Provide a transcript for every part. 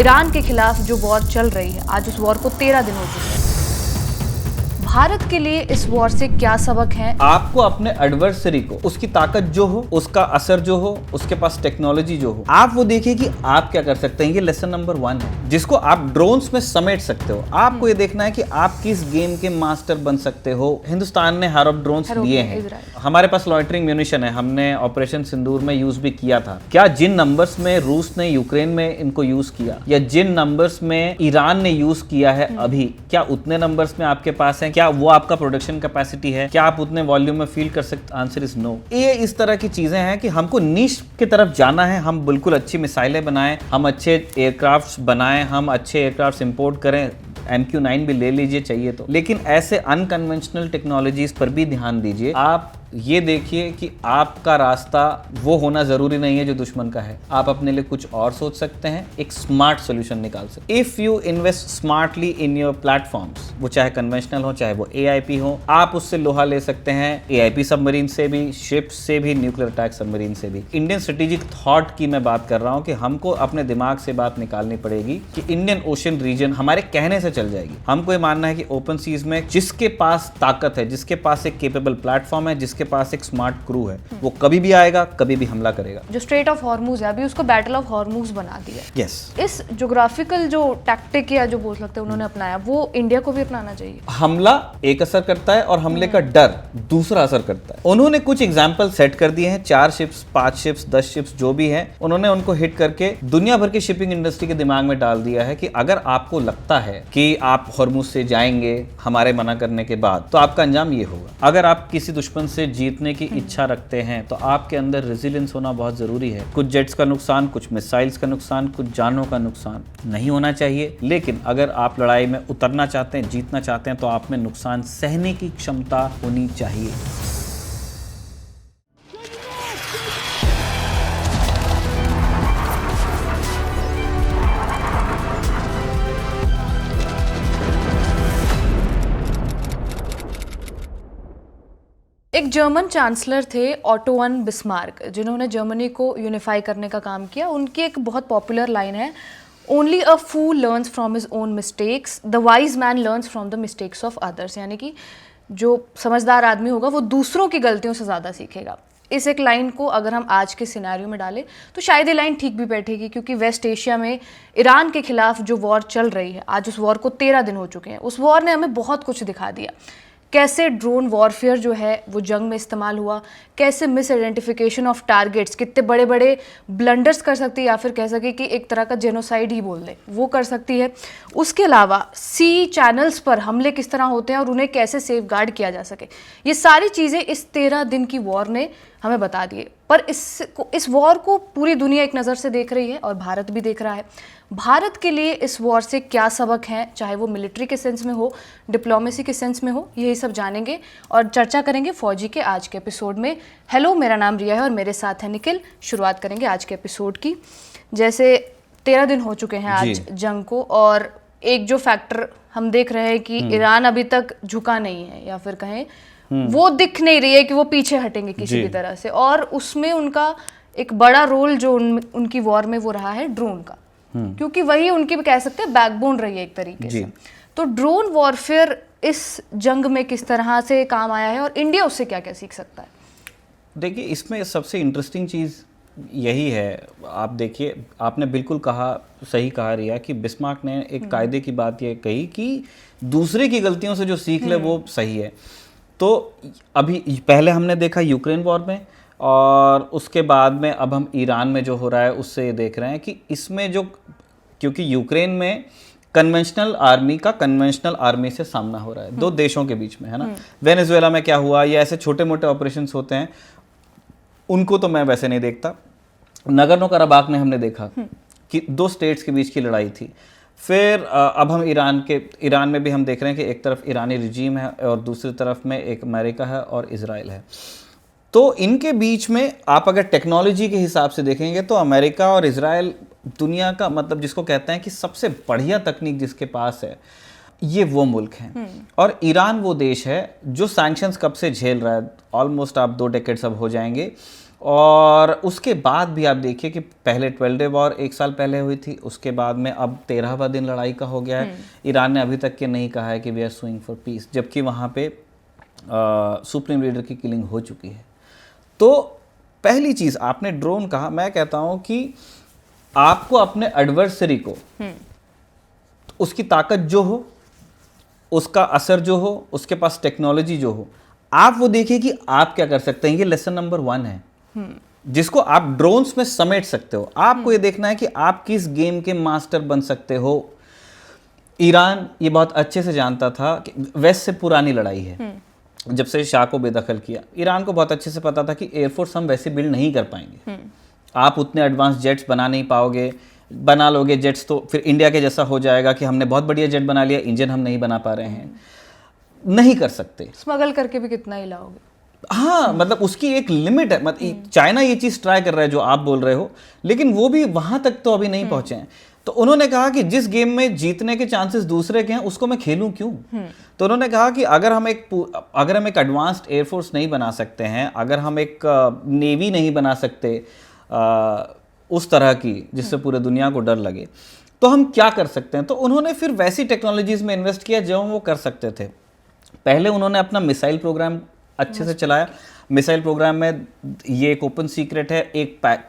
Iran के खिलाफ जो वॉर चल रही है, आज उस वॉर को 13 दिन हो चुके हैं। भारत के लिए इस वॉर से क्या सबक है? आपको अपने एडवर्सरी को, उसकी ताकत जो हो, उसका असर जो हो, उसके पास टेक्नोलॉजी जो हो, आप वो देखिए कि आप क्या कर सकते हैं। ये लेसन नंबर 1 है, जिसको आप ड्रोन्स में समेट सकते हो। आपको ये देखना है कि आप किस गेम के मास्टर बन सकते हो। हिंदुस्तान ने हार्प ड्रोन्स दिए हैं, हमारे पास लॉइटरिंग म्यूनिशन है, हमने ऑपरेशन सिंदूर में यूज भी किया था। क्या जिन नंबर्स में रूस ने यूक्रेन में इनको यूज किया, या जिन नंबर्स में ईरान ने यूज किया है अभी, क्या उतने नंबर्स में आपके पास है? क्या वो आपका प्रोडक्शन कैपेसिटी है? क्या आप उतने वॉल्यूम में फील कर सकते? Answer is no. ये इस तरह की चीजें हैं कि हमको नीश की तरफ जाना है। हम बिल्कुल अच्छी मिसाइलें बनाएं, हम अच्छे एयरक्राफ्ट्स बनाएं, हम अच्छे एयरक्राफ्ट्स इंपोर्ट करें, MQ-9 भी ले लीजिए चाहिए तो। लेकिन ऐसे अनकन्वेंशनल टेक्नोलॉजीज पर भी ध्यान दीजिए। आप ये देखिए कि आपका रास्ता वो होना जरूरी नहीं है जो दुश्मन का है। आप अपने लिए कुछ और सोच सकते हैं, एक स्मार्ट सॉल्यूशन निकाल सकते हैं। If you invest smartly in your platforms, वो चाहे कन्वेंशनल हो चाहे वो AIP हो, आप उससे लोहा ले सकते हैं। AIP सबमरीन से भी, शिप से भी, न्यूक्लियर अटैक सबमरीन से भी। इंडियन स्ट्रेटेजिक थॉट की मैं बात कर रहा हूं कि हमको अपने दिमाग से बात निकालनी पड़ेगी कि इंडियन ओशन रीजन हमारे कहने से चल जाएगी। हमको ये मानना है कि ओपन सीज में जिसके पास ताकत है, जिसके पास एक केपेबल प्लेटफॉर्म है, जिसके पास एक स्मार्ट क्रू है, वो कभी भी आएगा, कभी भी हमला करेगा। जो स्ट्रेट ऑफ हॉर्मुज है, अभी उसको बैटल ऑफ हॉर्मुज बना दिया। यस। इस ज्योग्राफिकल जो टैक्टिक या जो बोल सकते हैं उन्होंने अपनाया, वो इंडिया को भी अपनाना चाहिए। हमला एक असर करता है और हमले का डर दूसरा असर करता है। उन्होंने कुछ एग्जाम्पल सेट कर दिए हैं, 4 शिप्स, 5 शिप्स, 10 शिप्स जो भी हैं, उन्होंने उनको हिट करके दुनिया भर की शिपिंग इंडस्ट्री के दिमाग में डाल दिया है कि अगर आपको लगता है कि आप हॉर्मुज से जाएंगे हमारे मना करने के बाद, तो आपका अंजाम ये होगा। अगर आप किसी दुश्मन से जीतने की इच्छा रखते हैं तो आपके अंदर रेजिलियंस होना बहुत जरूरी है। कुछ जेट्स का नुकसान, कुछ मिसाइल्स का नुकसान, कुछ जानों का नुकसान नहीं होना चाहिए। लेकिन अगर आप लड़ाई में उतरना चाहते हैं, जीतना चाहते हैं, तो आप में नुकसान सहने की क्षमता होनी चाहिए। एक जर्मन चांसलर थे ऑटो वन बिस्मार्क, जिन्होंने जर्मनी को यूनिफाई करने का काम किया। उनकी एक बहुत पॉपुलर लाइन है, only a fool learns from his own mistakes, the wise man learns from the mistakes of others. यानी कि जो समझदार आदमी होगा वो दूसरों की गलतियों से ज़्यादा सीखेगा। इस एक लाइन को अगर हम आज के सिनेरियो में डालें तो शायद ये लाइन ठीक भी बैठेगी, क्योंकि वेस्ट एशिया में ईरान के खिलाफ जो वॉर चल रही है, आज उस वॉर को 13 दिन हो चुके हैं। उस वॉर ने हमें बहुत कुछ दिखा दिया। कैसे ड्रोन वॉरफेयर जो है वो जंग में इस्तेमाल हुआ, कैसे मिस आइडेंटिफिकेशन ऑफ टारगेट्स, कितने बड़े बड़े ब्लंडर्स कर सकती है, या फिर कह सके कि एक तरह का जेनोसाइड ही बोल दे, वो कर सकती है। उसके अलावा सी चैनल्स पर हमले किस तरह होते हैं और उन्हें कैसे सेफगार्ड किया जा सके, ये सारी चीज़ें इस 13 दिन की वॉर ने हमें बता दिए। पर इस वॉर को पूरी दुनिया एक नज़र से देख रही है और भारत भी देख रहा है। भारत के लिए इस वॉर से क्या सबक हैं, चाहे वो मिलिट्री के सेंस में हो, डिप्लोमेसी के सेंस में हो, यही सब जानेंगे और चर्चा करेंगे फौजी के आज के एपिसोड में। हेलो, मेरा नाम रिया है और मेरे साथ है निखिल। शुरुआत करेंगे आज के एपिसोड की। जैसे 13 दिन हो चुके हैं आज जंग को, और एक जो फैक्टर हम देख रहे हैं कि ईरान अभी तक झुका नहीं है, या फिर कहें वो दिख नहीं रही है कि वो पीछे हटेंगे किसी भी तरह से। और उसमें उनका एक बड़ा रोल जो उनकी वॉर में वो रहा है ड्रोन का, क्योंकि वही उनकी भी कह सकते हैं बैकबोन रही है एक तरीके से। तो ड्रोन वॉरफेयर इस जंग में किस तरह से काम आया है और इंडिया उससे क्या क्या सीख सकता है? देखिए, इसमें सबसे इंटरेस्टिंग चीज़ यही है। आप देखिए, आपने बिल्कुल कहा, सही कहा रिया, कि बिस्मार्क ने एक कायदे की बात ये कही कि दूसरे की गलतियों से जो सीख ले वो सही है। तो अभी पहले हमने देखा यूक्रेन वॉर में, और उसके बाद में अब हम ईरान में जो हो रहा है उससे ये देख रहे हैं कि इसमें जो, क्योंकि यूक्रेन में कन्वेंशनल आर्मी से सामना हो रहा है दो देशों के बीच में, है ना। वेनेजुएला में क्या हुआ, ये ऐसे छोटे मोटे ऑपरेशंस होते हैं, उनको तो मैं वैसे नहीं देखता। नगर्नो कराबाख में हमने देखा कि 2 स्टेट्स के बीच की लड़ाई थी। फिर अब हम ईरान में भी हम देख रहे हैं कि एक तरफ ईरानी रिजीम है और दूसरी तरफ में एक अमेरिका है और इजराइल है। तो इनके बीच में आप अगर टेक्नोलॉजी के हिसाब से देखेंगे तो अमेरिका और इजराइल दुनिया का, मतलब जिसको कहते हैं कि सबसे बढ़िया तकनीक जिसके पास है, ये वो मुल्क हैं। और ईरान वो देश है जो सैंक्शंस कब से झेल रहा है, ऑलमोस्ट आप 2 डेकेड्स अब हो जाएंगे और उसके बाद भी आप देखिए कि पहले 12 डे वॉर 1 साल पहले हुई थी, उसके बाद में अब 13वां दिन लड़ाई का हो गया है। ईरान ने अभी तक के नहीं कहा है कि we are suing for peace, जबकि वहाँ पे सुप्रीम लीडर की किलिंग हो चुकी है। तो पहली चीज़, आपने ड्रोन कहा, मैं कहता हूँ कि आपको अपने एडवर्सरी को उसकी ताकत जो हो, उसका असर जो हो, उसके पास टेक्नोलॉजी जो हो, आप वो देखिए कि आप क्या कर सकते हैं। ये लेसन नंबर 1 है जिसको आप ड्रोन्स में समेट सकते हो। आपको ये देखना है कि आप किस गेम के मास्टर बन सकते हो। ईरान ये बहुत अच्छे से जानता था कि वेस्ट से पुरानी लड़ाई है, जब से शाह को बेदखल किया, ईरान को बहुत अच्छे से पता था कि एयरफोर्स हम वैसे बिल्ड नहीं कर पाएंगे। आप उतने एडवांस जेट्स बना नहीं पाओगे, बना लोगे जेट्स तो फिर इंडिया के जैसा हो जाएगा कि हमने बहुत बढ़िया जेट बना लिया, इंजन हम नहीं बना पा रहे हैं, नहीं कर सकते। स्मगल करके भी कितना ही लाओगे। हाँ, मतलब उसकी एक लिमिट है। मतलब चाइना ये चीज ट्राई कर रहा है जो आप बोल रहे हो, लेकिन वो भी वहां तक तो अभी नहीं पहुंचे हैं। तो उन्होंने कहा कि जिस गेम में जीतने के चांसेस दूसरे के हैं उसको मैं खेलूं क्यों। तो उन्होंने कहा कि अगर हम एक एडवांस्ड एयरफोर्स नहीं बना सकते हैं, अगर हम एक नेवी नहीं बना सकते उस तरह की जिससे पूरे दुनिया को डर लगे, तो हम क्या कर सकते हैं। तो उन्होंने फिर वैसी टेक्नोलॉजीज में इन्वेस्ट किया जो वो कर सकते थे। पहले उन्होंने अपना मिसाइल प्रोग्राम अच्छे से चलाया। मिसाइल प्रोग्राम में ये एक ओपन सीक्रेट है,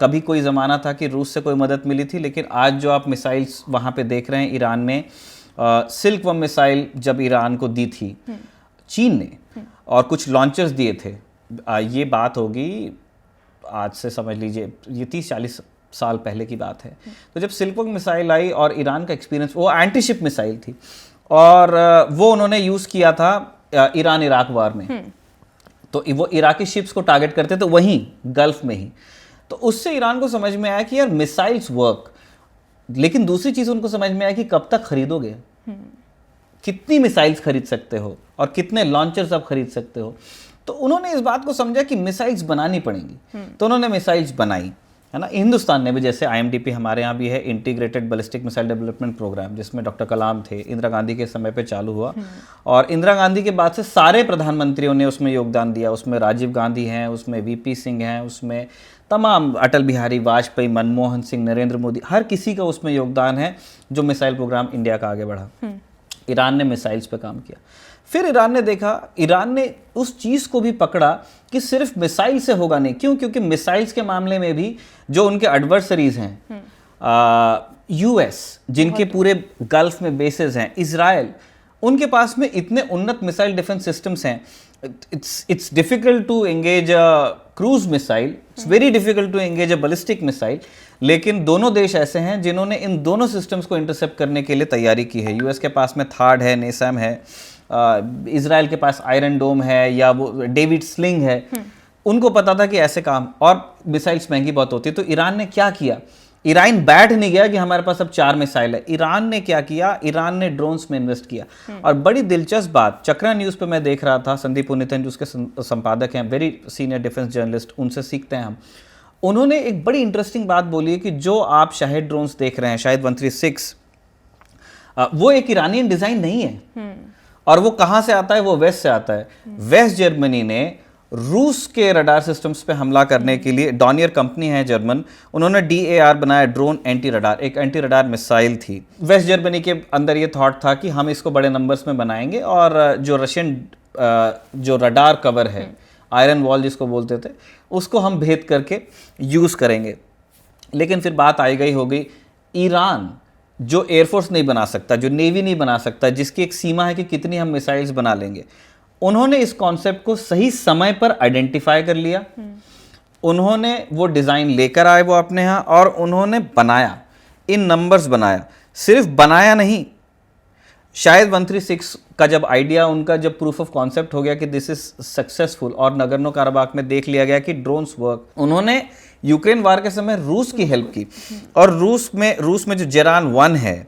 कभी कोई ज़माना था कि रूस से कोई मदद मिली थी, लेकिन आज जो आप मिसाइल्स वहाँ पे देख रहे हैं ईरान में, सिल्क वर्म मिसाइल जब ईरान को दी थी चीन ने, और कुछ लॉन्चर्स दिए थे, ये बात होगी आज से समझ लीजिए ये 30-40 साल पहले की बात है। तो जब सिल्क वर्म मिसाइल आई और ईरान का एक्सपीरियंस, वो एंटी शिप मिसाइल थी और वो उन्होंने यूज़ किया था ईरान इराक वार में। तो वो इराकी शिप्स को टारगेट करते थे वहीं गल्फ में ही। तो उससे ईरान को समझ में आया कि यार मिसाइल्स वर्क, लेकिन दूसरी चीज़ उनको समझ में आया कि कब तक खरीदोगे, कितनी मिसाइल्स खरीद सकते हो और कितने लॉन्चर्स आप खरीद सकते हो। तो उन्होंने इस बात को समझा कि मिसाइल्स बनानी पड़ेंगी, तो उन्होंने मिसाइल्स बनाई, है ना। हिंदुस्तान ने भी, जैसे IMDP हमारे यहाँ भी है, integrated ballistic missile development programme, जिसमें डॉक्टर कलाम थे, इंदिरा गांधी के समय पे चालू हुआ, और इंदिरा गांधी के बाद से सारे प्रधानमंत्रियों ने उसमें योगदान दिया। उसमें राजीव गांधी हैं, उसमें VP सिंह हैं, उसमें तमाम अटल बिहारी वाजपेयी, मनमोहन सिंह, नरेंद्र मोदी, हर किसी का उसमें योगदान है जो मिसाइल प्रोग्राम इंडिया का आगे बढ़ा। ईरान ने मिसाइल्स पे काम किया। फिर ईरान ने देखा, ईरान ने उस चीज़ को भी पकड़ा कि सिर्फ मिसाइल से होगा नहीं। क्यों? क्योंकि मिसाइल्स के मामले में भी जो उनके एडवर्सरीज हैं, US जिनके पूरे गल्फ में बेसेस हैं, इजराइल, उनके पास में इतने उन्नत मिसाइल डिफेंस सिस्टम्स हैं। It's difficult to engage a cruise missile, it's very difficult to engage a ballistic missile, लेकिन दोनों देश ऐसे हैं जिन्होंने इन दोनों सिस्टम्स को इंटरसेप्ट करने के लिए तैयारी की है। US के पास में थार्ड है, नेसैम है, इजराइल के पास आयरन डोम है, या वो डेविड स्लिंग है। उनको पता था कि ऐसे काम, और मिसाइल्स महंगी बहुत होती है। तो ईरान ने क्या किया? ईरान बैठ नहीं गया कि हमारे पास अब 4 मिसाइल है। ईरान ने क्या किया? ईरान ने ड्रोन्स में इन्वेस्ट किया। और बड़ी दिलचस्प बात, चक्रा न्यूज़ पे मैं देख रहा था, संदीप पुनितन जो उसके संपादक हैं, वेरी सीनियर डिफेंस जर्नलिस्ट, उनसे सीखते हैं हम। उन्होंने एक बड़ी इंटरेस्टिंग बात बोली है कि जो आप शाहिद ड्रोन्स देख रहे हैं, शाहिद 136, वो एक ईरानियन डिज़ाइन नहीं है। और वो कहाँ से आता है? वो वेस्ट से आता है। वेस्ट जर्मनी ने रूस के रडार सिस्टम्स पे हमला करने के लिए, डॉनियर कंपनी है जर्मन, उन्होंने DAR बनाया, ड्रोन एंटी रडार, एक एंटी रडार मिसाइल थी। वेस्ट जर्मनी के अंदर ये थॉट था कि हम इसको बड़े नंबर्स में बनाएंगे और जो रशियन जो रडार कवर है, आयरन वॉल जिसको बोलते थे, उसको हम भेद करके यूज़ करेंगे। लेकिन फिर बात आई गई हो गई, ईरान जो एयरफोर्स नहीं बना सकता, जो नेवी नहीं बना सकता, जिसकी एक सीमा है कि कितनी हम मिसाइल्स बना लेंगे, उन्होंने इस कॉन्सेप्ट को सही समय पर आइडेंटिफाई कर लिया। उन्होंने वो डिज़ाइन लेकर आए वो अपने यहाँ, और उन्होंने बनाया, इन नंबर्स बनाया। सिर्फ बनाया नहीं, शायद 136 का जब आइडिया, उनका जब प्रूफ ऑफ कॉन्सेप्ट हो गया कि दिस इज सक्सेसफुल, और नगर्नो काराबाख में देख लिया गया कि ड्रोन्स वर्क, उन्होंने यूक्रेन वार के समय रूस की हेल्प की। और रूस में जो जेरान 1 है,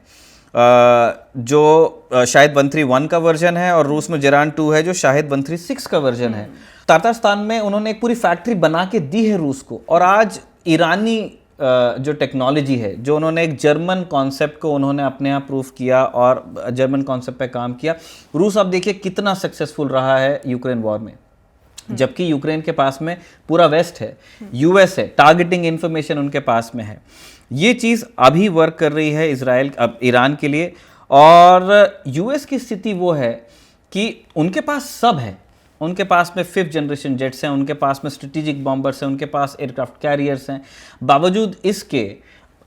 जो शायद 131 का वर्जन है, और रूस में जेरान 2 है जो शायद 136 का वर्जन है। तातारस्तान में उन्होंने एक पूरी फैक्ट्री बना के दी है रूस को। और आज ईरानी जो टेक्नोलॉजी है, जो उन्होंने एक जर्मन कॉन्सेप्ट को उन्होंने अपने यहाँ प्रूफ किया और जर्मन कॉन्सेप्ट पे काम किया। रूस अब देखिए कितना सक्सेसफुल रहा है यूक्रेन वॉर में। जबकि यूक्रेन के पास में पूरा वेस्ट है, यूएस है, टारगेटिंग इंफॉर्मेशन उनके पास में है। ये चीज़ अभी वर्क कर रही है इजराइल अब ईरान के लिए। और यूएस की स्थिति वो है कि उनके पास सब है, उनके पास में 5th जनरेशन जेट्स हैं, उनके पास में स्ट्रेटेजिक बॉम्बर्स हैं, उनके पास एयरक्राफ्ट कैरियर्स हैं, बावजूद इसके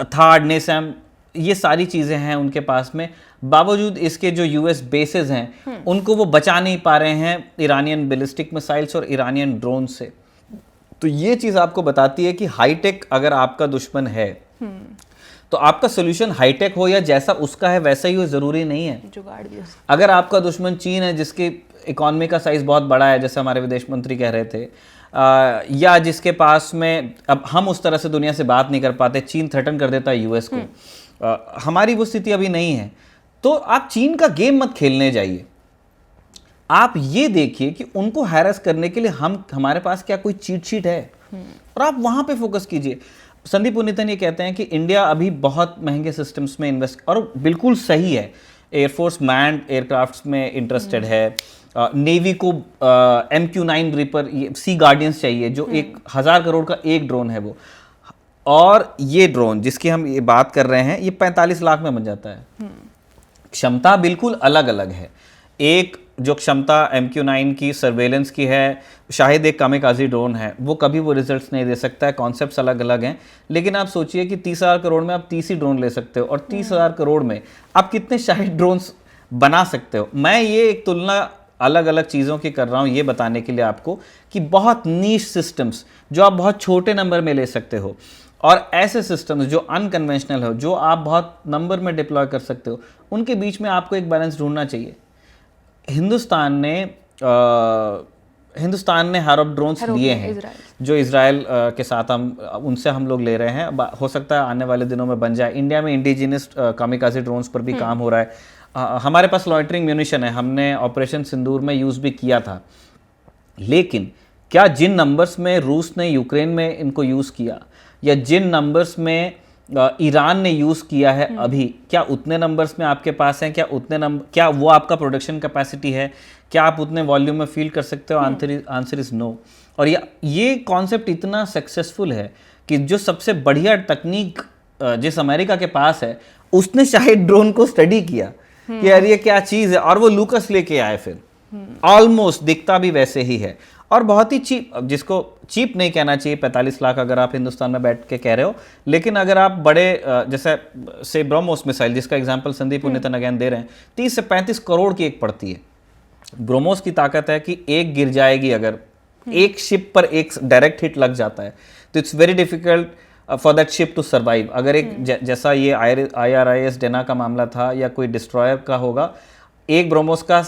थार्ड नेसैम ये सारी चीज़ें हैं उनके पास में, बावजूद इसके जो यूएस बेसेस हैं उनको वो बचा नहीं पा रहे हैं ईरानियन बैलिस्टिक मिसाइल्स और ईरानियन ड्रोन से। तो ये चीज़ आपको बताती है कि हाईटेक अगर आपका दुश्मन है तो आपका सोल्यूशन हाईटेक हो या जैसा उसका है वैसा ही हो, ज़रूरी नहीं है। जुगाड़ भी हो। अगर आपका दुश्मन चीन है जिसकी इकॉनमी का साइज बहुत बड़ा है, जैसे हमारे विदेश मंत्री कह रहे थे, या जिसके पास में अब हम उस तरह से दुनिया से बात नहीं कर पाते, चीन थ्रेटन कर देता है यूएस को, हमारी वो स्थिति अभी नहीं है, तो आप चीन का गेम मत खेलने जाइए। आप ये देखिए कि उनको हैरेस करने के लिए हमारे पास क्या कोई चीट शीट है, और आप वहां पे फोकस कीजिए। संदीप पुनितन ये कहते हैं कि इंडिया अभी बहुत महंगे सिस्टम्स में इन्वेस्ट, और बिल्कुल सही है, एयरफोर्स मैन्ड एयरक्राफ्ट्स में इंटरेस्टेड है, नेवी को MQ-9 रीपर, सी गार्डियंस चाहिए जो 1000 करोड़ का एक ड्रोन है वो, और ये ड्रोन जिसकी हम ये बात कर रहे हैं ये 45 लाख में बन जाता है। क्षमता बिल्कुल अलग अलग है। एक जो क्षमता MQ-9 की सर्वेलेंस की है, शायद एक कामिकाजी ड्रोन है, वो कभी वो रिजल्ट्स नहीं दे सकता है, कॉन्सेप्ट्स अलग अलग हैं। लेकिन आप सोचिए कि 30,000 करोड़ में आप 30 ही ड्रोन ले सकते हो, और 30,000 करोड़ में आप कितने शाहिद ड्रोन्स बना सकते हो। मैं ये एक तुलना अलग अलग चीज़ों की कर रहा हूँ ये बताने के लिए आपको कि बहुत नीश सिस्टम्स जो आप बहुत छोटे नंबर में ले सकते हो, और ऐसे सिस्टम्स जो अनकन्वेंशनल हो, जो आप बहुत नंबर में डिप्लॉय कर सकते हो, उनके बीच में आपको एक बैलेंस ढूंढना चाहिए। हिंदुस्तान ने हारोप ड्रोन्स लिए हैं जो इजराइल के साथ उनसे हम लोग ले रहे हैं। हो सकता है आने वाले दिनों में बन जाए। इंडिया में इंडिजिनस कामिकाजी ड्रोन्स पर भी काम हो रहा है। हमारे पास लॉइटरिंग म्यूनिशन है, हमने ऑपरेशन सिंदूर में यूज़ भी किया था। लेकिन क्या जिन नंबर्स में रूस ने यूक्रेन में इनको यूज़ किया, या जिन नंबर्स में ईरान ने यूज़ किया है अभी, क्या उतने नंबर्स में आपके पास हैं? क्या वो आपका प्रोडक्शन कैपेसिटी है? क्या आप उतने वॉल्यूम में फील कर सकते हो? Answer is no. और ये कॉन्सेप्ट इतना सक्सेसफुल है कि जो सबसे बढ़िया तकनीक जिस अमेरिका के पास है, उसने शायद ड्रोन को स्टडी किया कि यार ये क्या चीज़ है, और वो लूकस लेके आए। फिर ऑलमोस्ट दिखता भी वैसे ही है, और बहुत ही चीप, जिसको चीप नहीं कहना चाहिए 45 लाख अगर आप हिंदुस्तान में बैठ के कह रहे हो। लेकिन अगर आप बड़े जैसे से ब्रह्मोस मिसाइल, जिसका एग्जांपल संदीप पुनितन अगेन दे रहे हैं, 30 से 35 करोड़ की एक पड़ती है। ब्रह्मोस की ताकत है कि एक गिर जाएगी, अगर एक शिप पर एक डायरेक्ट हिट लग जाता है तो it's very difficult for that ship to survive. अगर एक जैसा ये IRIS डेना का मामला था, या कोई डिस्ट्रॉयर का होगा, एक ब्रह्मोस का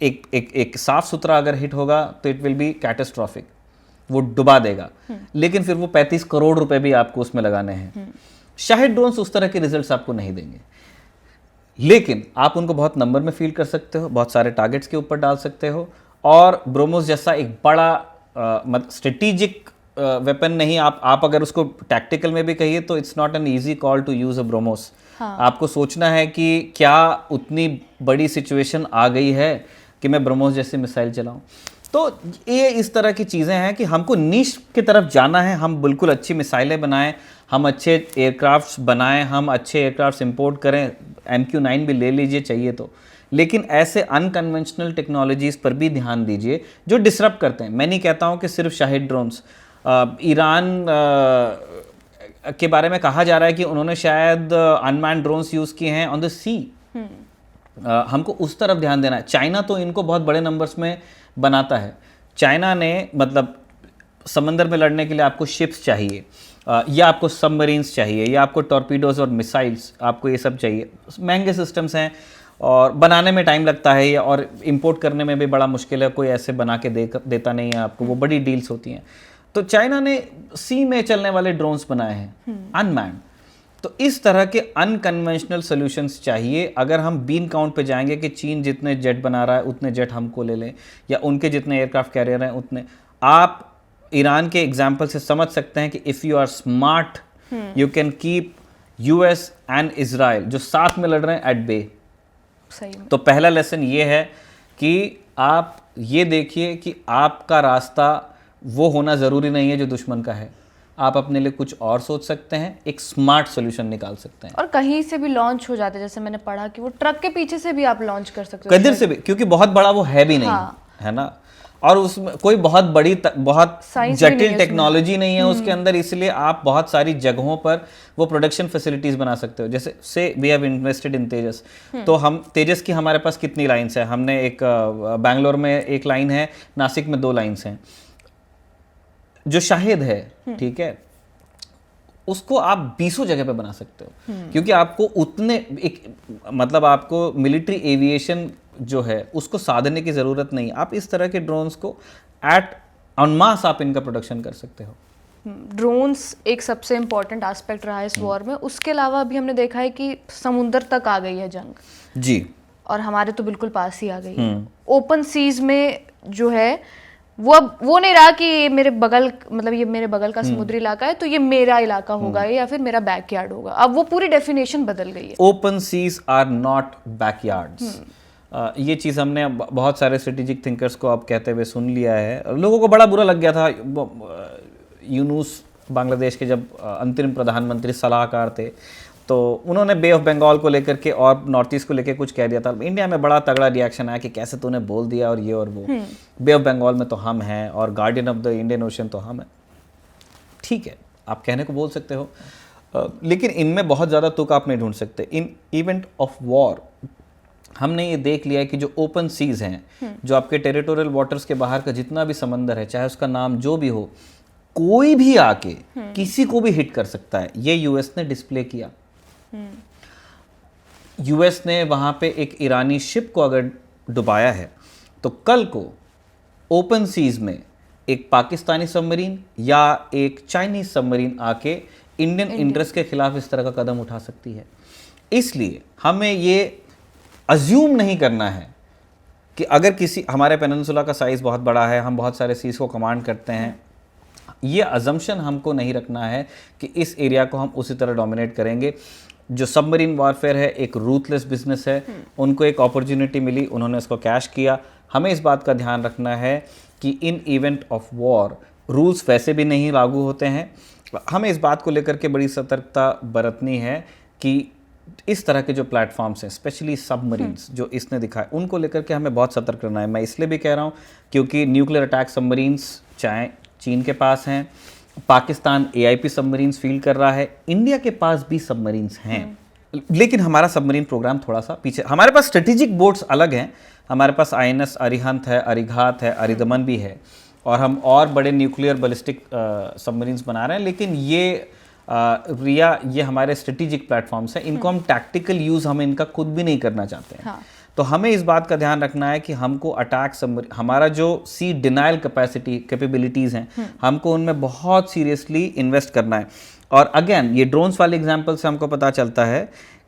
एक साफ सुथरा अगर हिट होगा तो इट विल बी कैटास्ट्रॉफिक, वो डुबा देगा। लेकिन फिर वो 35 करोड़ रुपए भी आपको उसमें लगाने हैं। शाहिद ड्रोन्स उस तरह के रिजल्ट्स आपको नहीं देंगे, लेकिन आप उनको बहुत नंबर में फील कर सकते हो, बहुत सारे टारगेट्स के ऊपर डाल सकते हो। और ब्रह्मोस जैसा एक बड़ा स्ट्रेटेजिक वेपन नहीं, आप अगर उसको टैक्टिकल में भी कहिए तो it's not an easy call to use a BrahMos. आपको सोचना है कि क्या उतनी बड़ी सिचुएशन आ गई है कि मैं ब्रह्मोस जैसे मिसाइल चलाऊं। तो ये इस तरह की चीज़ें हैं कि हमको नीश की तरफ जाना है। हम बिल्कुल अच्छी मिसाइलें बनाएं, हम अच्छे एयरक्राफ्ट्स बनाएं, हम अच्छे एयरक्राफ्ट्स इंपोर्ट करें, MQ-9 भी ले लीजिए चाहिए तो। लेकिन ऐसे अनकन्वेंशनल टेक्नोलॉजीज़ पर भी ध्यान दीजिए जो डिसरप्ट करते हैं। मैं नहीं कहता हूँ कि सिर्फ शाहिद ड्रोन्स, ईरान के बारे में कहा जा रहा है कि उन्होंने शायद अनमैन्ड ड्रोन्स यूज़ किए हैं ऑन द सी। हमको उस तरफ ध्यान देना है। चाइना तो इनको बहुत बड़े नंबर्स में बनाता है। चाइना ने मतलब समंदर में लड़ने के लिए आपको शिप्स चाहिए, या आपको सबमरीन्स चाहिए, या आपको टॉर्पीडोज और मिसाइल्स, आपको ये सब चाहिए। महंगे सिस्टम्स हैं और बनाने में टाइम लगता है, और इंपोर्ट करने में भी बड़ा मुश्किल है। कोई ऐसे बना के देता नहीं है आपको, वो बड़ी डील्स होती हैं। तो चाइना ने सी में चलने वाले ड्रोन्स बनाए हैं अनमैन्ड। तो इस तरह के अनकन्वेंशनल सॉल्यूशंस चाहिए। अगर हम बीन काउंट पे जाएंगे कि चीन जितने जेट बना रहा है उतने जेट हमको ले लें, या उनके जितने एयरक्राफ्ट कैरियर हैं उतने, आप ईरान के एग्जाम्पल से समझ सकते हैं कि if you are smart you can keep US and Israel जो साथ में लड़ रहे हैं एट बे। सही में। तो पहला लेसन ये है कि आप ये देखिए कि आपका रास्ता वो होना ज़रूरी नहीं है जो दुश्मन का है। आप अपने लिए कुछ और सोच सकते हैं, एक स्मार्ट सोल्यूशन निकाल सकते हैं। और कहीं से भी लॉन्च हो जाते हैं, जैसे मैंने पढ़ा कि वो ट्रक के पीछे से भी आप लॉन्च कर सकते हो। किधर से भी, क्योंकि बहुत बड़ा वो है भी नहीं, हाँ। है ना, और उसमें कोई बहुत बड़ी बहुत Science भी नहीं जटिल है टेक्नोलॉजी नहीं है उसके अंदर, इसलिए आप बहुत सारी जगहों पर वो प्रोडक्शन फैसिलिटीज बना सकते हो। जैसे से वी हैव इन्वेस्टेड इन तेजस, तो हम तेजस की हमारे पास कितनी लाइन्स है, हमने एक बैंगलोर में एक लाइन है, नासिक में 2 लाइन्स हैं। जो शाहिद है, ठीक है, उसको आप 20 जगह पे बना सकते हो, क्योंकि आपको उतने एक मतलब आपको मिलिट्री एविएशन जो है उसको साधने की ज़रूरत नहीं। आप इस तरह के ड्रोन्स को एट ऑन मास आप इनका प्रोडक्शन कर सकते हो। ड्रोन्स एक सबसे इम्पोर्टेंट एस्पेक्ट रहा है इस वॉर में। उसके अलावा अभी हमने देखा है कि समुंदर तक आ गई है जंग जी, और हमारे तो बिल्कुल पास ही आ गई है। ओपन सीज में जो है वो अब वो नहीं रहा कि ये मेरे बगल, मतलब ये मेरे बगल का समुद्री इलाका है तो ये मेरा इलाका होगा या फिर मेरा बैकयार्ड होगा। अब वो पूरी डेफिनेशन बदल गई है। Open seas are not backyards. ये चीज़ हमने बहुत सारे स्ट्रेटेजिक थिंकर्स को अब कहते हुए सुन लिया है। लोगों को बड़ा बुरा लग गया था, यूनुस बांग्लादेश के जब अंतरिम प्रधानमंत्री सलाहकार थे, तो उन्होंने बे ऑफ बंगाल को लेकर के और नॉर्थ ईस्ट को लेकर कुछ कह दिया था। इंडिया में बड़ा तगड़ा रिएक्शन आया कि कैसे तूने बोल दिया और ये और वो। बे ऑफ बंगाल में तो हम हैं और guardian of the Indian ocean तो हम हैं। ठीक है, आप कहने को बोल सकते हो, लेकिन इनमें बहुत ज़्यादा तुक आप नहीं ढूंढ सकते। इन इवेंट ऑफ वॉर हमने ये देख लिया है कि जो ओपन सीज हैं, जो आपके टेरिटोरियल वाटर्स के बाहर का जितना भी समंदर है, चाहे उसका नाम जो भी हो, कोई भी आके किसी को भी हिट कर सकता है। ये यूएस ने डिस्प्ले किया। यूएस ने वहां पे एक ईरानी शिप को अगर डुबाया है, तो कल को ओपन सीज में एक पाकिस्तानी सबमरीन या एक चाइनीज सबमरीन आके इंडियन इंटरेस्ट के खिलाफ इस तरह का कदम उठा सकती है। इसलिए हमें ये अज्यूम नहीं करना है कि अगर किसी, हमारे पेनिनसुला का साइज बहुत बड़ा है, हम बहुत सारे सीज को कमांड करते हैं, ये अजम्पशन हमको नहीं रखना है कि इस एरिया को हम उसी तरह डोमिनेट करेंगे। जो सबमरीन वॉरफेयर है एक रूथलेस बिजनेस है, उनको एक अपॉर्चुनिटी मिली, उन्होंने उसको कैश किया। हमें इस बात का ध्यान रखना है कि इन इवेंट ऑफ वॉर रूल्स वैसे भी नहीं लागू होते हैं। हमें इस बात को लेकर के बड़ी सतर्कता बरतनी है कि इस तरह के जो प्लेटफॉर्म्स हैं, स्पेशली सबमरीन्स जो इसने दिखाए, उनको लेकर के हमें बहुत सतर्क रहना है। मैं इसलिए भी कह रहा हूँ क्योंकि न्यूक्लियर अटैक सबमरीन्स चाहे चीन के पास हैं, पाकिस्तान एआईपी सबमरीन्स फील्ड कर रहा है, इंडिया के पास भी सबमरीन्स हैं, लेकिन हमारा सबमरीन प्रोग्राम थोड़ा सा पीछे। हमारे पास स्ट्रेटेजिक बोट्स अलग हैं, हमारे पास आईएनएस अरिहंत है, अरिघात है, अरिदमन भी है, और हम और बड़े न्यूक्लियर बैलिस्टिक सबमरीन्स बना रहे हैं। लेकिन ये रिया, ये हमारे स्ट्रेटेजिक प्लेटफॉर्म्स हैं, इनको हम टैक्टिकल यूज़ हम इनका खुद भी नहीं करना चाहते हैं। हाँ। तो हमें इस बात का ध्यान रखना है कि हमको हमारा जो सी डिनाइल कैपेबिलिटीज़ हैं, हमको उनमें बहुत सीरियसली इन्वेस्ट करना है। और अगेन ये ड्रोन्स वाले एग्जाम्पल से हमको पता चलता है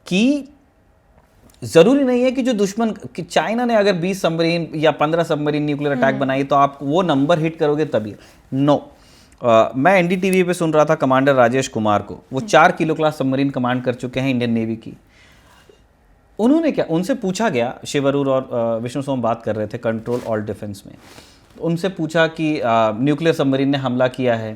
कि ज़रूरी नहीं है कि जो दुश्मन, कि चाइना ने अगर 20 सबमरीन या 15 सबमरीन न्यूक्लियर अटैक बनाई तो आप वो नंबर हिट करोगे तभी। नो। मैं एनडीटीवी पे सुन रहा था कमांडर राजेश कुमार को, वो 4 किलो क्लास सबमरीन कमांड कर चुके हैं इंडियन नेवी की। उन्होंने क्या, उनसे पूछा गया, शिवरूर और विष्णु सोम बात कर रहे थे कंट्रोल ऑल डिफेंस में, उनसे पूछा कि न्यूक्लियर सबमरीन ने हमला किया है,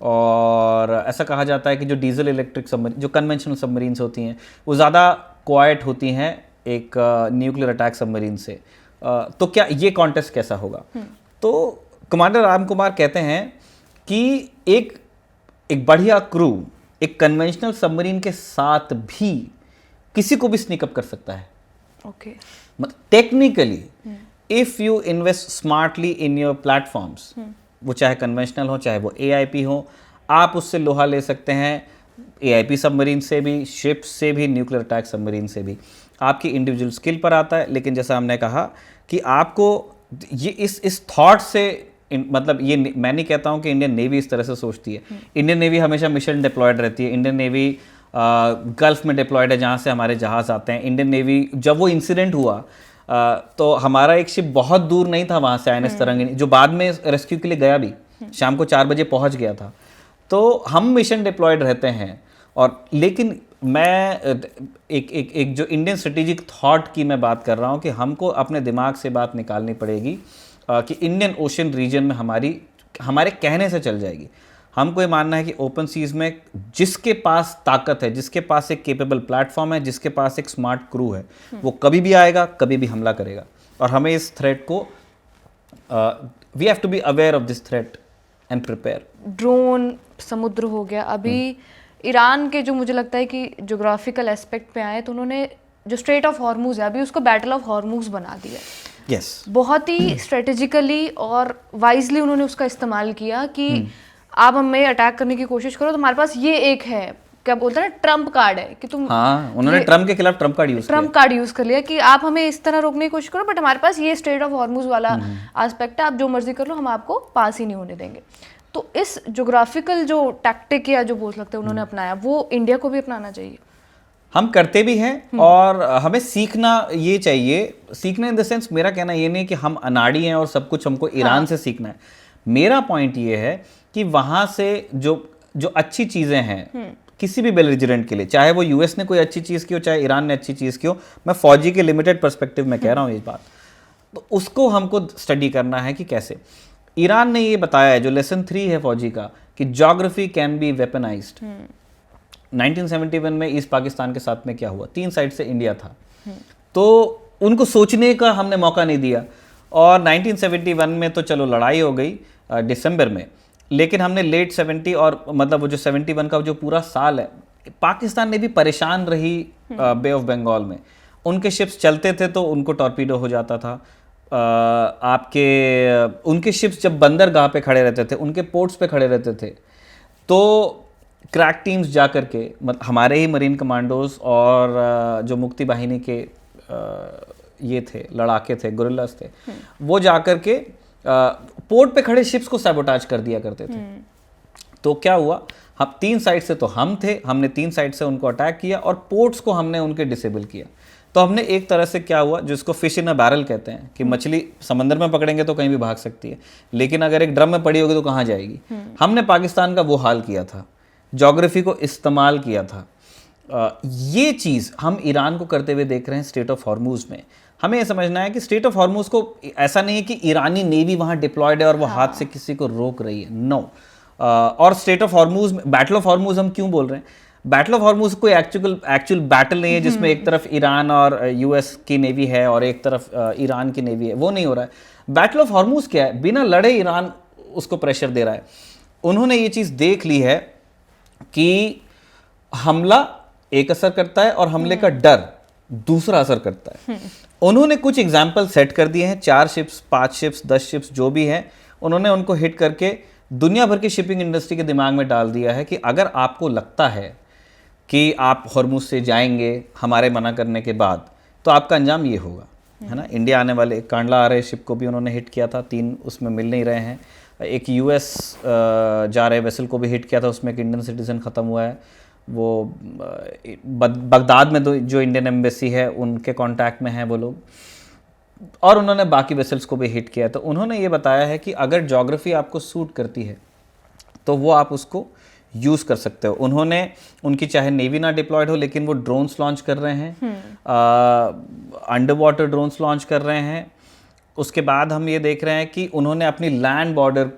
और ऐसा कहा जाता है कि जो डीजल इलेक्ट्रिक सबमरीन, जो कन्वेंशनल सबमरीन्स होती हैं, वो ज़्यादा क्वाइट होती हैं एक न्यूक्लियर अटैक सबमरीन से, तो क्या ये कॉन्टेस्ट कैसा होगा? तो कमांडर राम कुमार कहते हैं कि एक बढ़िया क्रू एक कन्वेंशनल सबमरीन के साथ भी किसी को भी स्नीकअप कर सकता है। Okay. Technically if you invest smartly in your platforms, वो चाहे कन्वेंशनल हो चाहे वो एआईपी हो, आप उससे लोहा ले सकते हैं, एआईपी सबमरीन से भी, शिप से भी, न्यूक्लियर अटैक सबमरीन से भी। आपकी इंडिविजुअल स्किल पर आता है, लेकिन जैसा हमने कहा कि आपको ये इस थॉट से मतलब ये मैं नहीं कहता हूँ कि इंडियन नेवी इस तरह से सोचती है। इंडियन नेवी हमेशा मिशन डिप्लॉयड रहती है। इंडियन नेवी गल्फ में डिप्लॉयड है जहाँ से हमारे जहाज़ आते हैं। इंडियन नेवी, जब वो इंसिडेंट हुआ तो हमारा एक शिप बहुत दूर नहीं था वहाँ से, आईएनएस तरंगिणी, जो बाद में रेस्क्यू के लिए गया भी, शाम को 4 बजे पहुँच गया था। तो हम मिशन डिप्लॉयड रहते हैं। और लेकिन मैं एक जो इंडियन स्ट्रेटेजिक थॉट की मैं बात कर रहा हूँ कि हमको अपने दिमाग से बात निकालनी पड़ेगी कि इंडियन ओशन रीजन में हमारे कहने से चल जाएगी। हमको ये मानना है कि ओपन सीज में जिसके पास ताकत है, जिसके पास एक केपेबल प्लेटफॉर्म है, जिसके पास एक स्मार्ट क्रू है, वो कभी भी आएगा, कभी भी हमला करेगा। और हमें इस थ्रेट को we have to be aware of this threat and prepare. Drone, समुद्र हो गया, अभी ईरान के जो मुझे लगता है कि जोग्राफिकल एस्पेक्ट पे आए तो उन्होंने जो स्ट्रेट ऑफ हॉर्मूज है अभी उसको बैटल ऑफ हॉर्मूज बना दिया। यस, बहुत ही स्ट्रेटेजिकली और वाइजली उन्होंने उसका इस्तेमाल किया कि आप हमें अटैक करने की कोशिश करो तो हमारे पास ये एक है, क्या बोलते हैं ना, ट्रम्प कार्ड है कि तुम। हाँ, उन्होंने ट्रम्प के खिलाफ ट्रम्प कार्ड यूज कर लिया कि आप हमें इस तरह रोकने की कोशिश करो, बट हमारे पास ये स्ट्रेट ऑफ हॉर्मूज वाला एस्पेक्ट है, आप जो मर्जी कर लो, हम आपको पास ही नहीं होने देंगे। तो इस जोग्राफिकल जो टैक्टिक या जो बोल सकते हैं उन्होंने अपनाया, वो इंडिया को भी अपनाना चाहिए। हम करते भी हैं और हमें सीखना ये चाहिए। सीखना इन द सेंस, मेरा कहना ये नहीं कि हम अनाड़ी हैं और सब कुछ हमको ईरान से सीखना है। मेरा पॉइंट ये है कि वहां से जो अच्छी चीजें हैं किसी भी बेलिजरेंट के लिए, चाहे वो यूएस ने कोई अच्छी चीज की हो, चाहे ईरान ने अच्छी चीज की हो, मैं फौजी के लिमिटेड पर्सपेक्टिव में कह रहा हूँ ये बात, तो उसको हमको स्टडी करना है कि कैसे। ईरान ने ये बताया है, जो लेसन 3 है फौजी का, कि ज्योग्राफी कैन बी वेपनाइज्ड। 1971 में ईस्ट पाकिस्तान के साथ में क्या हुआ, 3 साइड से इंडिया था, तो उनको सोचने का हमने मौका नहीं दिया। और 1971 में तो चलो लड़ाई हो गई दिसंबर में, लेकिन हमने लेट 70 और मतलब वो जो 71 का जो पूरा साल है, पाकिस्तान ने भी परेशान रही बे ऑफ बंगाल में। उनके शिप्स चलते थे तो उनको टॉर्पीडो हो जाता था। उनके शिप्स जब बंदरगाह पे खड़े रहते थे, उनके पोर्ट्स पे खड़े रहते थे, तो क्रैक टीम्स जा करके, हमारे ही मरीन कमांडोज और जो मुक्ति बाहिनी के ये थे, लड़ाके थे, गुरिल्लास थे, वो जा करके पोर्ट पे खड़े शिप्स को सैबोटाज कर दिया करते थे। तो क्या हुआ, हम 3 साइड से तो हम थे, हमने 3 साइड से उनको अटैक किया और पोर्ट्स को हमने उनके डिसेबल किया। तो हमने एक तरह से क्या हुआ, जिसको फिश इन अ बैरल कहते हैं, कि मछली समंदर में पकड़ेंगे तो कहीं भी भाग सकती है, लेकिन अगर एक ड्रम में पड़ी होगी तो कहाँ जाएगी। हमने पाकिस्तान का वो हाल किया था, ज्योग्राफी को इस्तेमाल किया था। ये चीज़ हम ईरान को करते हुए देख रहे हैं स्ट्रेट ऑफ हॉर्मूज में। हमें ये समझना है कि स्ट्रेट ऑफ हॉर्मूज को ऐसा नहीं है कि ईरानी नेवी वहाँ डिप्लॉयड है और वो हाथ से किसी को रोक रही है, नो। और straight of Hormuz, battle of Hormuz हम क्यों बोल रहे हैं? बैटल ऑफ हॉर्मूज कोई एक्चुअल बैटल नहीं है जिसमें एक तरफ ईरान और यूएस की नेवी है और एक तरफ ईरान की नेवी है, वो नहीं हो रहा है। बैटल ऑफ हॉर्मूज क्या है? बिना लड़े ईरान उसको प्रेशर दे रहा है। उन्होंने ये चीज़ देख ली है कि हमला एक असर करता है और हमले का डर दूसरा असर करता है। उन्होंने कुछ एग्जाम्पल सेट कर दिए हैं, 4 शिप्स, 5 शिप्स, 10 शिप्स जो भी हैं, उन्होंने उनको हिट करके दुनिया भर की शिपिंग इंडस्ट्री के दिमाग में डाल दिया है कि अगर आपको लगता है कि आप हॉर्मूज से जाएंगे हमारे मना करने के बाद, तो आपका अंजाम ये होगा, है ना। इंडिया आने वाले कांडला आ रहे शिप को भी उन्होंने हिट किया था, 3 उसमें मिल नहीं रहे हैं। एक यूएस जा रहे वेसल को भी हिट किया था, उसमें एक इंडियन सिटीजन ख़त्म हुआ है। वो बगदाद में जो इंडियन एम्बेसी है उनके कांटेक्ट में हैं वो लोग, और उन्होंने बाकी वेसल्स को भी हिट किया। तो उन्होंने ये बताया है कि अगर ज्योग्राफी आपको सूट करती है तो वो आप उसको यूज़ कर सकते हो। उन्होंने, उनकी चाहे नेवी ना डिप्लॉयड हो, लेकिन वो ड्रोन्स लॉन्च कर रहे हैं, अंडर वाटर ड्रोन्स लॉन्च कर रहे हैं। उसके बाद हम ये देख रहे हैं कि उन्होंने अपनी लैंड बॉर्डर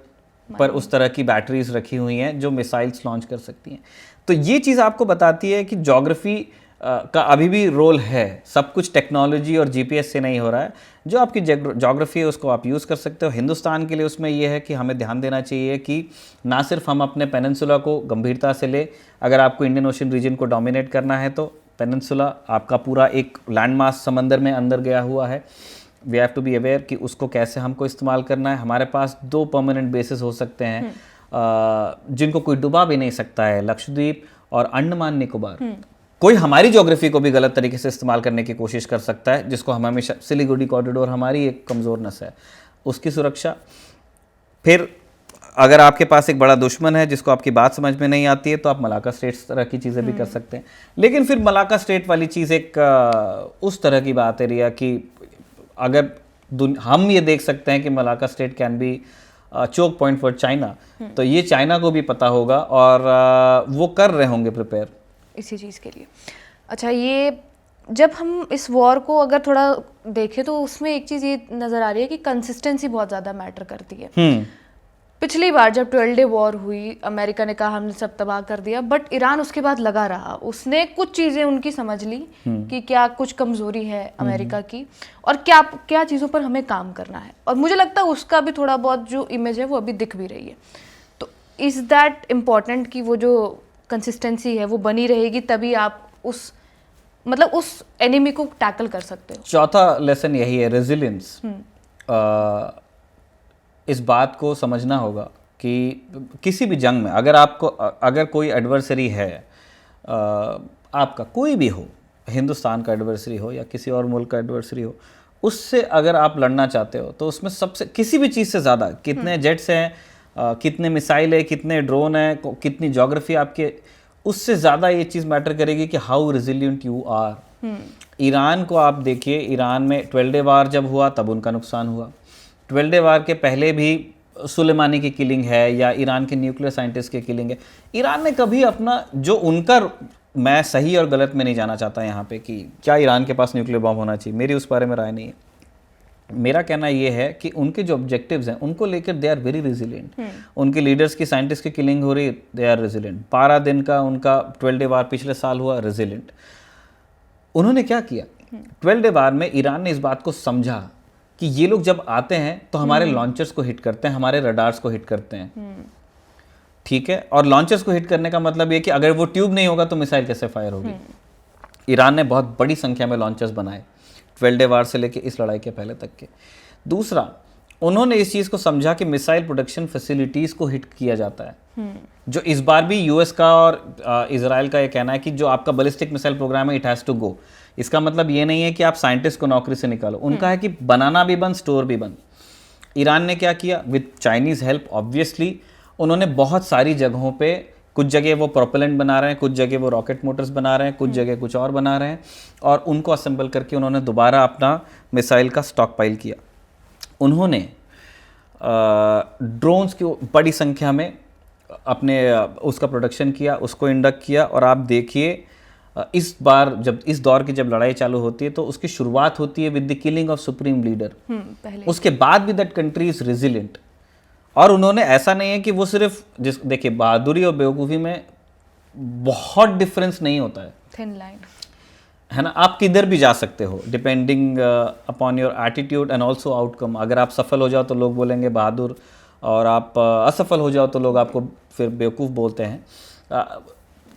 पर उस तरह की बैटरीज रखी हुई हैं जो मिसाइल्स लॉन्च कर सकती हैं। तो ये चीज़ आपको बताती है कि ज्योग्राफी का अभी भी रोल है। सब कुछ टेक्नोलॉजी और जीपीएस से नहीं हो रहा है। जो आपकी ज्योग्राफी है उसको आप यूज़ कर सकते हो। हिंदुस्तान के लिए उसमें यह है कि हमें ध्यान देना चाहिए कि ना सिर्फ हम अपने पेनिनसुला को गंभीरता से ले, अगर आपको इंडियन ओशन रीजन को डोमिनेट करना है तो पेनिनसुला आपका पूरा एक लैंडमास समंदर में अंदर गया हुआ है। We have to be aware कि उसको कैसे हमको इस्तेमाल करना है। हमारे पास 2 परमानेंट बेसिस हो सकते हैं जिनको कोई डुबा भी नहीं सकता है, लक्षद्वीप और अंडमान निकोबार। कोई हमारी ज्योग्राफी को भी गलत तरीके से इस्तेमाल करने की कोशिश कर सकता है, जिसको हम हमेशा, सिलीगुड़ी कॉरिडोर हमारी एक कमज़ोर नस है, उसकी सुरक्षा। फिर अगर आपके पास एक बड़ा दुश्मन है जिसको आपकी बात समझ में नहीं आती है तो आप मलाका स्टेट्स तरह की चीज़ें भी कर सकते हैं। लेकिन फिर मलाका स्टेट वाली चीज़ एक उस तरह की बात है रिया कि अगर हम ये देख सकते हैं कि Malacca strait can be choke point for China, तो ये चाइना को भी पता होगा और वो कर रहे होंगे प्रिपेयर इसी चीज़ के लिए। अच्छा, ये जब हम इस वॉर को अगर थोड़ा देखें तो उसमें एक चीज़ ये नज़र आ रही है कि कंसिस्टेंसी बहुत ज़्यादा मैटर करती है। पिछली बार जब 12 डे वॉर हुई, अमेरिका ने कहा हमने सब तबाह कर दिया, बट ईरान उसके बाद लगा रहा। उसने कुछ चीज़ें उनकी समझ ली कि क्या कुछ कमज़ोरी है अमेरिका की और क्या क्या चीज़ों पर हमें काम करना है, और मुझे लगता है उसका भी थोड़ा बहुत जो इमेज है वो अभी दिख भी रही है। तो इज़ दैट इम्पॉर्टेंट कि वो जो कंसिस्टेंसी है वो बनी रहेगी, तभी आप उस मतलब उस एनिमी को टैकल कर सकते हो। चौथा लेसन यही है, रेजिलियंस। इस बात को समझना होगा कि किसी भी जंग में अगर कोई एडवर्सरी है, आपका कोई भी हो, हिंदुस्तान का एडवर्सरी हो या किसी और मुल्क का एडवर्सरी हो, उससे अगर आप लड़ना चाहते हो तो उसमें सबसे किसी भी चीज़ से ज़्यादा कितने जेट्स हैं, कितने मिसाइल है, कितने ड्रोन है, कितनी ज्योग्राफी आपके, उससे ज़्यादा ये चीज़ मैटर करेगी कि how resilient you are. Iran को आप देखिए, ईरान में 12 डे वार जब हुआ तब उनका नुकसान हुआ। 12 डे वार के पहले भी सुलेमानी की किलिंग है या ईरान के न्यूक्लियर साइंटिस्ट की किलिंग है। ईरान ने कभी अपना जो उनका, मैं सही और गलत में नहीं जाना चाहता यहाँ पे कि क्या ईरान के पास न्यूक्लियर बॉम्ब होना चाहिए, मेरी उस बारे में राय नहीं है। मेरा कहना ये है कि उनके जो ऑब्जेक्टिव्स हैं उनको लेकर दे आर वेरी रेजिलिएंट। उनके लीडर्स की, साइंटिस्ट की किलिंग हो रही, दे आर रेजिलिएंट। 12 दिन का उनका 12 डे वार पिछले साल हुआ, रेजिलिएंट। उन्होंने क्या किया, 12 डे वार में ईरान ने इस बात को समझा कि ये लोग जब आते हैं तो हमारे लॉन्चर्स को हिट करते हैं, हमारे रडार्स को हिट करते हैं, ठीक है। और लॉन्चर्स को हिट करने का मतलब ये कि अगर वो ट्यूब नहीं होगा तो मिसाइल कैसे फायर होगी। ईरान ने बहुत बड़ी संख्या में लॉन्चर्स बनाए 12 डे वार से लेके इस लड़ाई के पहले तक के। दूसरा, उन्होंने इस चीज़ को समझा कि मिसाइल प्रोडक्शन फैसिलिटीज़ को हिट किया जाता है, जो इस बार भी यूएस का और इजराइल का ये कहना है कि जो आपका बैलिस्टिक मिसाइल प्रोग्राम है इट हैज़ टू गो। इसका मतलब ये नहीं है कि आप साइंटिस्ट को नौकरी से निकालो, उनका है कि बनाना भी बंद, स्टोर भी बंद। ईरान ने क्या किया, विद चाइनीज़ हेल्प ऑब्वियसली, उन्होंने बहुत सारी जगहों पे, कुछ जगह वो प्रोपेलेंट बना रहे हैं, कुछ जगह वो रॉकेट मोटर्स बना रहे हैं, कुछ जगह कुछ और बना रहे हैं, और उनको असेंबल करके उन्होंने दोबारा अपना मिसाइल का स्टॉक पाइल किया। उन्होंने ड्रोन्स की बड़ी संख्या में अपने उसका प्रोडक्शन किया, उसको इंडक्ट किया। और आप देखिए इस बार जब इस दौर की जब लड़ाई चालू होती है तो उसकी शुरुआत होती है with the killing of supreme leader. उसके बाद भी दैट कंट्री इज रेजिलिएंट। और उन्होंने, ऐसा नहीं है कि वो सिर्फ देखिए, बहादुरी और बेवकूफ़ी में बहुत डिफरेंस नहीं होता है, थिन लाइन है ना। आप किधर भी जा सकते हो depending upon your attitude and also outcome. अगर आप सफल हो जाओ तो लोग बोलेंगे बहादुर, और आप असफल हो जाओ तो लोग आपको फिर बेवकूफ़ बोलते हैं,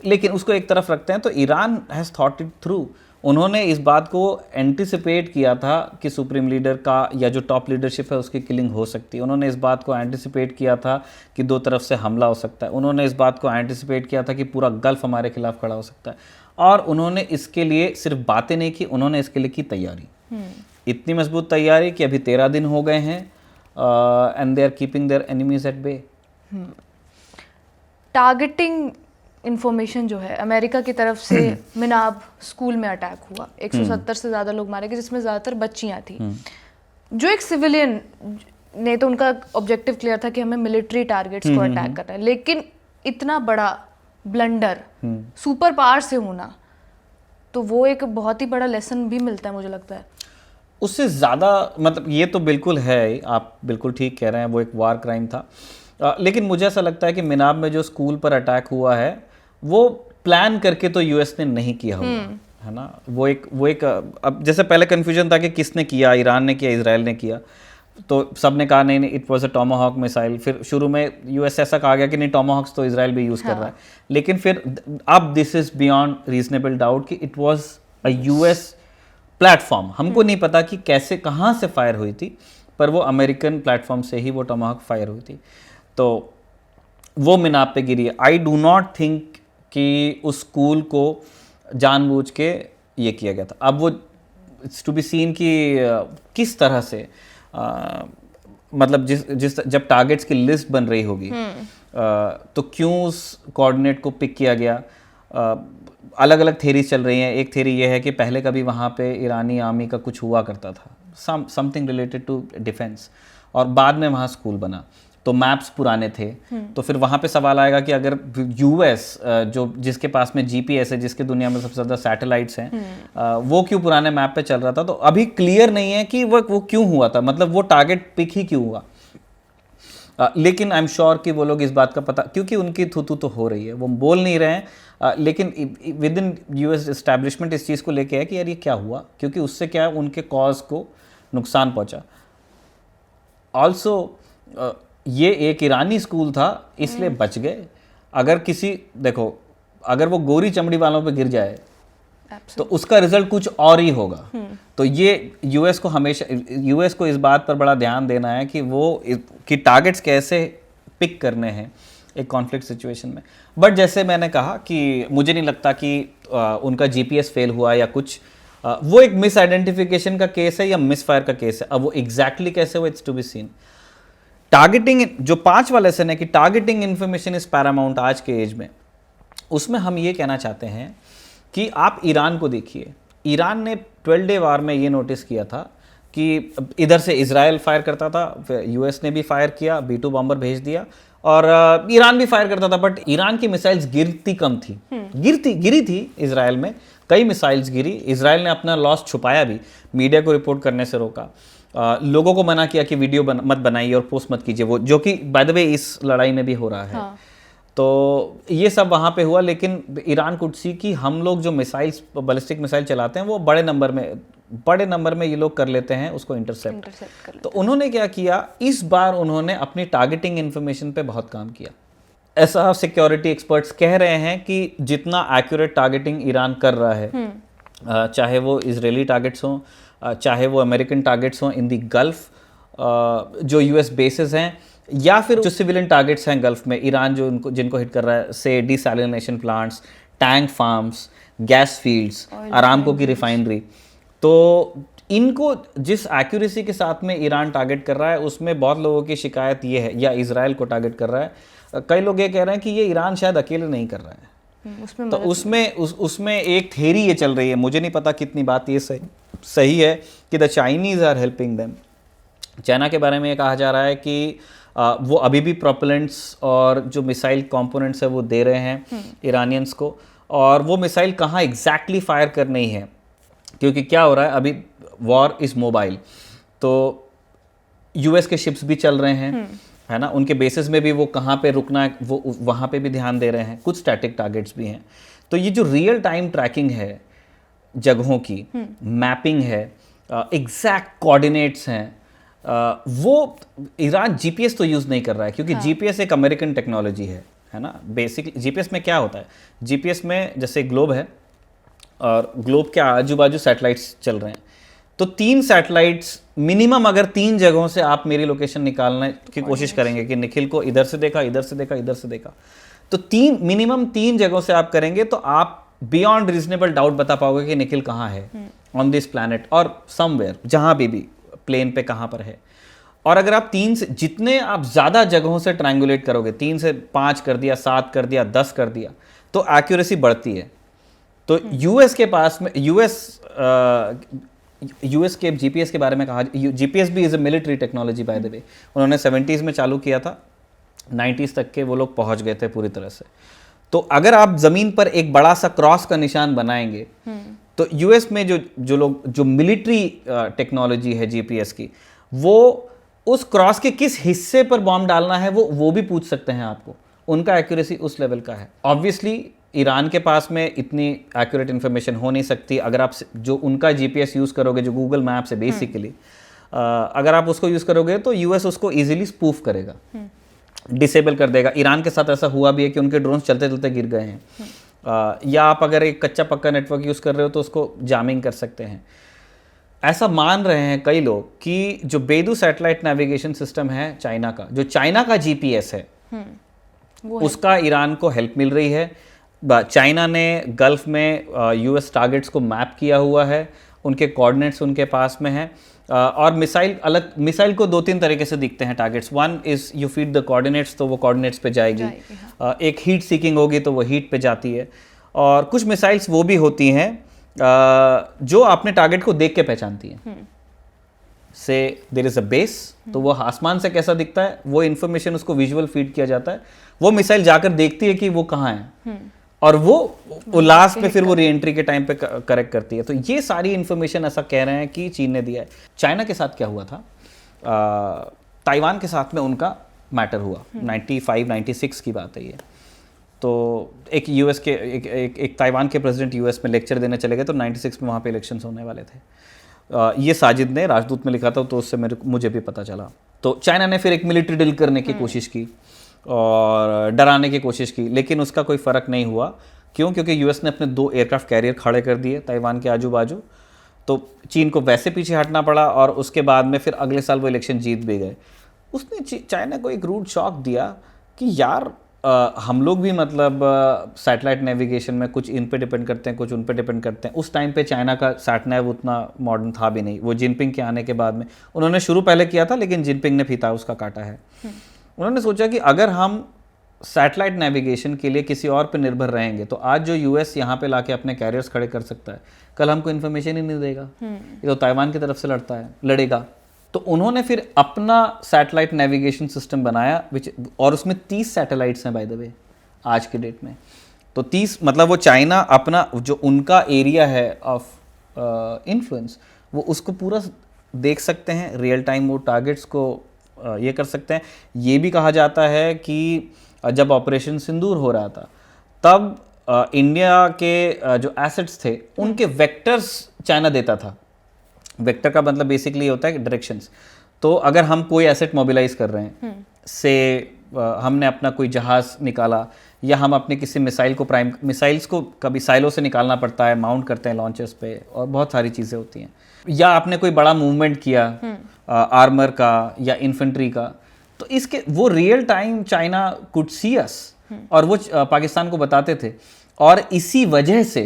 लेकिन उसको एक तरफ रखते हैं। तो Iran has thought it through. उन्होंने इस बात को एंटिसिपेट किया था कि सुप्रीम लीडर का या जो टॉप लीडरशिप है उसकी किलिंग हो सकती है। उन्होंने इस बात को एंटिसिपेट किया था कि दो तरफ से हमला हो सकता है। उन्होंने इस बात को एंटिसिपेट किया था कि पूरा गल्फ हमारे खिलाफ खड़ा हो सकता है। और उन्होंने इसके लिए सिर्फ बातें नहीं की, उन्होंने इसके लिए की तैयारी। इतनी मजबूत तैयारी कि अभी 13 दिन हो गए हैं and they are keeping their enemies at bay. Targeting information जो है, अमेरिका की तरफ से मिनाब स्कूल में अटैक हुआ, 170 से ज़्यादा लोग मारे गए, जिसमें ज़्यादातर बच्चियां थी। जो एक सिविलियन ने तो उनका ऑब्जेक्टिव क्लियर था कि हमें मिलिट्री टारगेट्स को अटैक करना है, लेकिन इतना बड़ा ब्लंडर सुपर पावर से होना, तो वो एक बहुत ही बड़ा लेसन भी मिलता है मुझे लगता है। उससे ज़्यादा, मतलब ये तो बिल्कुल है, आप बिल्कुल ठीक कह रहे हैं, वो एक वार क्राइम था। लेकिन मुझे ऐसा लगता है कि मिनाब में जो स्कूल पर अटैक हुआ है वो प्लान करके तो यूएस ने नहीं किया हुआ है ना। वो एक अब जैसे पहले कन्फ्यूजन था कि किसने किया, ईरान ने किया, इजराइल ने किया, तो सब ने कहा नहीं it was a Tomahawk missile. फिर शुरू में यूएस ऐसा कहा गया कि नहीं, टोमाहॉक्स तो इजराइल भी यूज़ कर रहा है। लेकिन फिर अब this is beyond reasonable doubt कि it was a US platform. हमको नहीं पता कि कैसे, कहाँ से फायर हुई थी, पर वो अमेरिकन प्लेटफॉर्म से ही वो टोमाहॉक फायर हुई थी। तो वो मिनाब पे गिरी है। आई डू नॉट थिंक कि उस स्कूल को जानबूझ के ये किया गया था। अब वो इट्स टू बी सीन कि किस तरह से मतलब जिस जब टारगेट्स की लिस्ट बन रही होगी तो क्यों उस कोऑर्डिनेट को पिक किया गया। अलग अलग थेरीज चल रही हैं। एक थेरी ये है कि पहले कभी वहाँ पे ईरानी आर्मी का कुछ हुआ करता था, समथिंग रिलेटेड टू डिफेंस, और बाद में वहाँ स्कूल बना। तो मैप्स पुराने थे। तो फिर वहां पे सवाल आएगा कि अगर यूएस जो जिसके पास में जीपीएस है, जिसके दुनिया में सबसे ज्यादा सैटेलाइट्स हैं, वो क्यों पुराने मैप पे चल रहा था। तो अभी क्लियर नहीं है कि वो क्यों हुआ था, मतलब वो टारगेट पिक ही क्यों हुआ। लेकिन आई एम श्योर कि वो लोग इस बात का पता, क्योंकि उनकी थू तो हो रही है, वो बोल नहीं रहे हैं, लेकिन विद इन यूएस एस्टैब्लिशमेंट इस चीज़ को लेके है कि यार ये क्या हुआ, क्योंकि उससे क्या है उनके कॉज को नुकसान पहुंचा। ऑल्सो ये एक ईरानी स्कूल था इसलिए बच गए। अगर किसी, देखो अगर वो गोरी चमड़ी वालों पे गिर जाए तो उसका रिजल्ट कुछ और ही होगा। तो ये यूएस को हमेशा, यूएस को इस बात पर बड़ा ध्यान देना है कि वो कि टारगेट्स कैसे पिक करने हैं एक कॉन्फ्लिक्ट सिचुएशन में। बट जैसे मैंने कहा कि मुझे नहीं लगता कि उनका जीपीएस फेल हुआ या कुछ, वो एक मिस आइडेंटिफिकेशन का केस है या मिस फायर का केस है। अब वो एग्जैक्टली कैसे हुआ, it's to be seen. Targeting, जो 5 वाला लेसन है कि टारगेटिंग इंफॉर्मेशन इज पैरामाउंट आज के एज में, उसमें हम ये कहना चाहते हैं कि आप ईरान को देखिए। ईरान ने 12 डे वार में ये नोटिस किया था कि इधर से इजराइल फायर करता था, यूएस ने भी फायर किया, B-2 बॉम्बर भेज दिया, और ईरान भी फायर करता था। बट ईरान की मिसाइल्स गिरती कम थी, गिरी थी इजराइल में, कई मिसाइल्स गिरी। इजराइल ने अपना लॉस छुपाया भी, मीडिया को रिपोर्ट करने से रोका, लोगों को मना किया कि वीडियो मत बनाइए और पोस्ट मत कीजिए, वो जो कि बाय द वे इस लड़ाई में भी हो रहा है। हाँ। तो ये सब वहाँ पे हुआ, लेकिन ईरान कुड सी कि हम लोग जो मिसाइल्स, बैलिस्टिक मिसाइल चलाते हैं वो बड़े नंबर में ये लोग कर लेते हैं उसको इंटरसेप्ट कर लेते। तो उन्होंने क्या किया, इस बार उन्होंने अपनी टारगेटिंग इन्फॉर्मेशन पे बहुत काम किया। ऐसा सिक्योरिटी एक्सपर्ट्स कह रहे हैं कि जितना एक्यूरेट टारगेटिंग ईरान कर रहा है, चाहे वो इजरायली टारगेट्स हों, चाहे वो अमेरिकन टारगेट्स हों इन दी गल्फ, जो यूएस बेसिस हैं, या फिर जो सिविलियन टारगेट्स हैं गल्फ में, ईरान जो जिनको हिट कर रहा है, से desalination plants, tank farms, gas fields, Aramco की रिफाइनरी, तो इनको जिस एक्यूरेसी के साथ में ईरान टारगेट कर रहा है, उसमें बहुत लोगों की शिकायत ये है, या इजराइल को टारगेट कर रहा है, कई लोग ये कह रहे हैं कि ये ईरान शायद अकेले नहीं कर रहा है। तो उसमें एक थ्योरी ये चल रही है, मुझे नहीं पता कितनी बात ये सही है, कि the Chinese are helping them. China के बारे में ये कहा जा रहा है कि वो अभी भी प्रोपेलेंट्स और जो मिसाइल कंपोनेंट्स है वो दे रहे हैं ईरानियंस को, और वो मिसाइल कहाँ एग्जैक्टली फायर करनी है, क्योंकि क्या हो रहा है अभी, वॉर इज मोबाइल, तो यूएस के शिप्स भी चल रहे हैं, है ना, उनके बेसिस में भी वो कहाँ पे रुकना है वो वहाँ पे भी ध्यान दे रहे हैं, कुछ स्टैटिक टारगेट्स भी हैं। तो ये जो रियल टाइम ट्रैकिंग है जगहों की, मैपिंग है, एग्जैक्ट कोऑर्डिनेट्स हैं, वो ईरान जीपीएस तो यूज़ नहीं कर रहा है, क्योंकि जीपीएस एक अमेरिकन टेक्नोलॉजी है ना। बेसिकली जीपीएस में क्या होता है, जीपीएस में जैसे ग्लोब है और ग्लोब के आजू बाजू सैटेलाइट्स चल रहे हैं, तो 3 सैटेलाइट्स मिनिमम, अगर 3 जगहों से आप मेरी लोकेशन निकालने की कोशिश करेंगे कि निखिल को इधर से देखा, इधर से देखा, इधर से देखा, तो मिनिमम 3 जगहों से आप करेंगे तो आप बियॉन्ड रीजनेबल डाउट बता पाओगे कि निखिल कहाँ है ऑन दिस प्लैनेट और समवेयर, जहाँ भी प्लेन पे कहाँ पर है। और अगर आप 3 से, जितने आप ज़्यादा जगहों से ट्रायंगुलेट करोगे, 3 से 5 कर दिया, 7 कर दिया, 10 कर दिया, तो एक्यूरेसी बढ़ती है। तो यूएस के पास में, यूएस के जीपीएस के बारे में कहा, जीपीएस भी is a military technology by the way. उन्होंने 70s में चालू किया था, 90s तक के वो लोग पहुंच गए थे पूरी तरह से। तो अगर आप ज़मीन पर एक बड़ा सा क्रॉस का निशान बनाएंगे, तो यूएस में जो मिलिट्री टेक्नोलॉजी है जीपीएस की, वो उस क्रॉस के किस हिस्से पर बॉम्ब डालना है वो भी पूछ सकते हैं आपको। उनका एक्यूरेसी उस लेवल का है। ऑब्वियसली ईरान के पास में इतनी एक्यूरेट इन्फॉर्मेशन हो नहीं सकती। अगर आप जो उनका जीपीएस यूज़ करोगे, जो गूगल मैप्स है बेसिकली, अगर आप उसको यूज़ करोगे तो यूएस उसको ईजिली स्पूफ करेगा, डिसेबल कर देगा। ईरान के साथ ऐसा हुआ भी है कि उनके ड्रोन चलते चलते गिर गए हैं। या आप अगर एक कच्चा पक्का नेटवर्क यूज़ कर रहे हो तो उसको जामिंग कर सकते हैं। ऐसा मान रहे हैं कई लोग कि जो बेदू सैटेलाइट नेविगेशन सिस्टम है चाइना का, जो चाइना का जीपीएस है, उसका ईरान को हेल्प मिल रही है। चाइना ने गल्फ में यूएस टारगेट्स को मैप किया हुआ है, उनके कोऑर्डिनेट्स उनके पास में हैं। और मिसाइल को 2-3 तरीके से दिखते हैं targets. One is you feed the coordinates, तो वो कोऑर्डिनेट्स पे जाएगी। एक हीट सीकिंग होगी तो वो हीट पे जाती है। और कुछ मिसाइल्स वो भी होती हैं जो अपने टारगेट को देख के पहचानती हैं। से देयर इज अ बेस, तो वो आसमान से कैसा दिखता है वो इन्फॉर्मेशन उसको विजुअल फीड किया जाता है, वो मिसाइल जाकर देखती है कि वो कहाँ है और वो लास्ट पे फिर वो री एंट्री के टाइम पे करेक्ट करती है। तो ये सारी इन्फॉर्मेशन ऐसा कह रहे हैं कि चीन ने दिया है। चाइना के साथ क्या हुआ था, ताइवान के साथ में उनका मैटर हुआ 95-96 की बात है ये। तो एक यूएस के एक ताइवान के प्रेसिडेंट यूएस में लेक्चर देने चले गए, तो 96 में वहाँ पे इलेक्शंस होने वाले थे। ये साजिद ने राजदूत में लिखा था, तो उससे मुझे भी पता चला। तो चाइना ने फिर एक मिलिट्री डील करने की कोशिश की और डराने की कोशिश की, लेकिन उसका कोई फ़र्क नहीं हुआ। क्यों? क्योंकि यूएस ने अपने 2 एयरक्राफ्ट कैरियर खड़े कर दिए ताइवान के आजू बाजू, तो चीन को वैसे पीछे हटना पड़ा और उसके बाद में फिर अगले साल वो इलेक्शन जीत भी गए। उसने चाइना को एक रूट शॉक दिया कि यार हम लोग भी मतलब सैटेलाइट नेविगेशन में कुछ इन पे डिपेंड करते हैं, कुछ उन पे डिपेंड करते हैं। उस टाइम पे चाइना का सैटनैव उतना मॉडर्न था भी नहीं, वो जिनपिंग के आने के बाद में उन्होंने शुरू पहले किया था, लेकिन जिनपिंग ने फीता उसका काटा है। उन्होंने सोचा कि अगर हम सैटेलाइट नेविगेशन के लिए किसी और पे निर्भर रहेंगे तो आज जो यूएस यहाँ पे लाके अपने कैरियर्स खड़े कर सकता है, कल हमको इन्फॉर्मेशन ही नहीं देगा। ये तो ताइवान की तरफ से लड़ेगा। तो उन्होंने फिर अपना सैटेलाइट नेविगेशन सिस्टम बनाया, और उसमें 30 सैटेलाइट्स हैं बाय द वे आज के डेट में। तो 30 मतलब वो चाइना अपना जो उनका एरिया है ऑफ इन्फ्लुएंस, वो उसको पूरा देख सकते हैं रियल टाइम, वो टारगेट्स को ये कर सकते हैं। ये भी कहा जाता है कि जब ऑपरेशन सिंदूर हो रहा था तब इंडिया के जो एसेट्स थे उनके वेक्टर्स चाइना देता था। वेक्टर का मतलब बेसिकली होता है डायरेक्शंस। तो अगर हम कोई एसेट मोबिलाइज कर रहे हैं, से हमने अपना कोई जहाज निकाला, या हम अपने किसी मिसाइल्स को कभी साइलो से निकालना पड़ता है, माउंट करते हैं लॉन्चर्स पे, और बहुत सारी चीज़ें होती हैं, या आपने कोई बड़ा मूवमेंट किया आर्मर का या इन्फेंट्री का, तो इसके वो real time China could see us, और वो पाकिस्तान को बताते थे। और इसी वजह से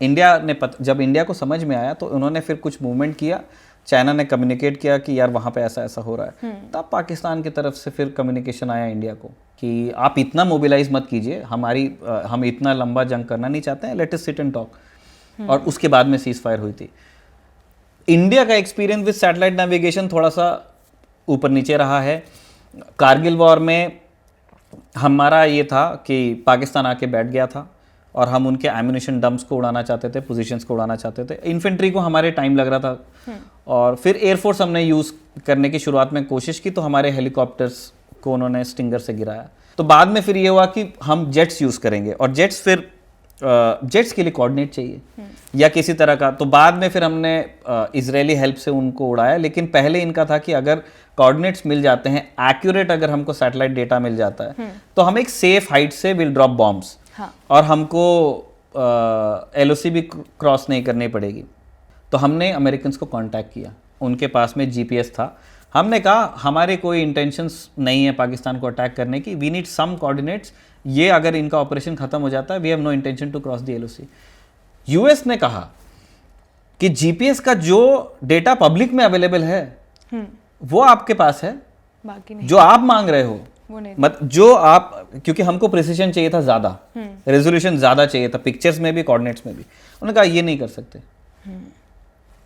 इंडिया ने जब इंडिया को समझ में आया तो उन्होंने फिर कुछ मूवमेंट किया, चाइना ने कम्युनिकेट किया कि यार वहाँ पे ऐसा ऐसा हो रहा है। तब पाकिस्तान की तरफ से फिर कम्युनिकेशन आया इंडिया को कि आप इतना मोबिलाइज मत कीजिए, हम इतना लंबा जंग करना नहीं चाहते हैं, let us sit and talk. और उसके बाद में सीज फायर हुई थी। इंडिया का एक्सपीरियंस विद सैटेलाइट नेविगेशन थोड़ा सा ऊपर नीचे रहा है। कारगिल वॉर में हमारा ये था कि पाकिस्तान आके बैठ गया था और हम उनके एम्यूनिशन डम्प्स को उड़ाना चाहते थे, पोजीशंस को उड़ाना चाहते थे। इन्फेंट्री को हमारे टाइम लग रहा था, और फिर एयरफोर्स हमने यूज़ करने की शुरुआत में कोशिश की, तो हमारे हेलीकॉप्टर्स को उन्होंने स्टिंगर से गिराया। तो बाद में फिर ये हुआ कि हम जेट्स यूज़ करेंगे, और जेट्स फिर जेट्स के लिए कोऑर्डिनेट चाहिए या किसी तरह का। तो बाद में फिर हमने इजरायली हेल्प से उनको उड़ाया, लेकिन पहले इनका था कि अगर कोऑर्डिनेट्स मिल जाते हैं एक्यूरेट, अगर हमको सैटेलाइट डेटा मिल जाता है तो हम एक सेफ हाइट से विल ड्रॉप बॉम्ब्स, और हमको एलओसी भी क्रॉस नहीं करनी पड़ेगी। तो हमने अमेरिकन्स को कांटेक्ट किया, उनके पास में जीपीएस था। हमने कहा हमारे कोई इंटेंशंस नहीं है पाकिस्तान को अटैक करने की, वी नीड सम कोऑर्डिनेट्स, ये अगर इनका ऑपरेशन खत्म हो जाता है, we have no intention to cross the LOC. US ने कहा कि जीपीएस का जो डेटा पब्लिक में अवेलेबल है वो आपके पास है, बाकी नहीं। जो आप मांग रहे हो वो नहीं। जो आप, क्योंकि हमको प्रिसिशन चाहिए था, ज़्यादा रेजोल्यूशन ज़्यादा चाहिए था, पिक्चर्स में भी कोऑर्डिनेट्स में भी। उन्होंने कहा ये नहीं कर सकते।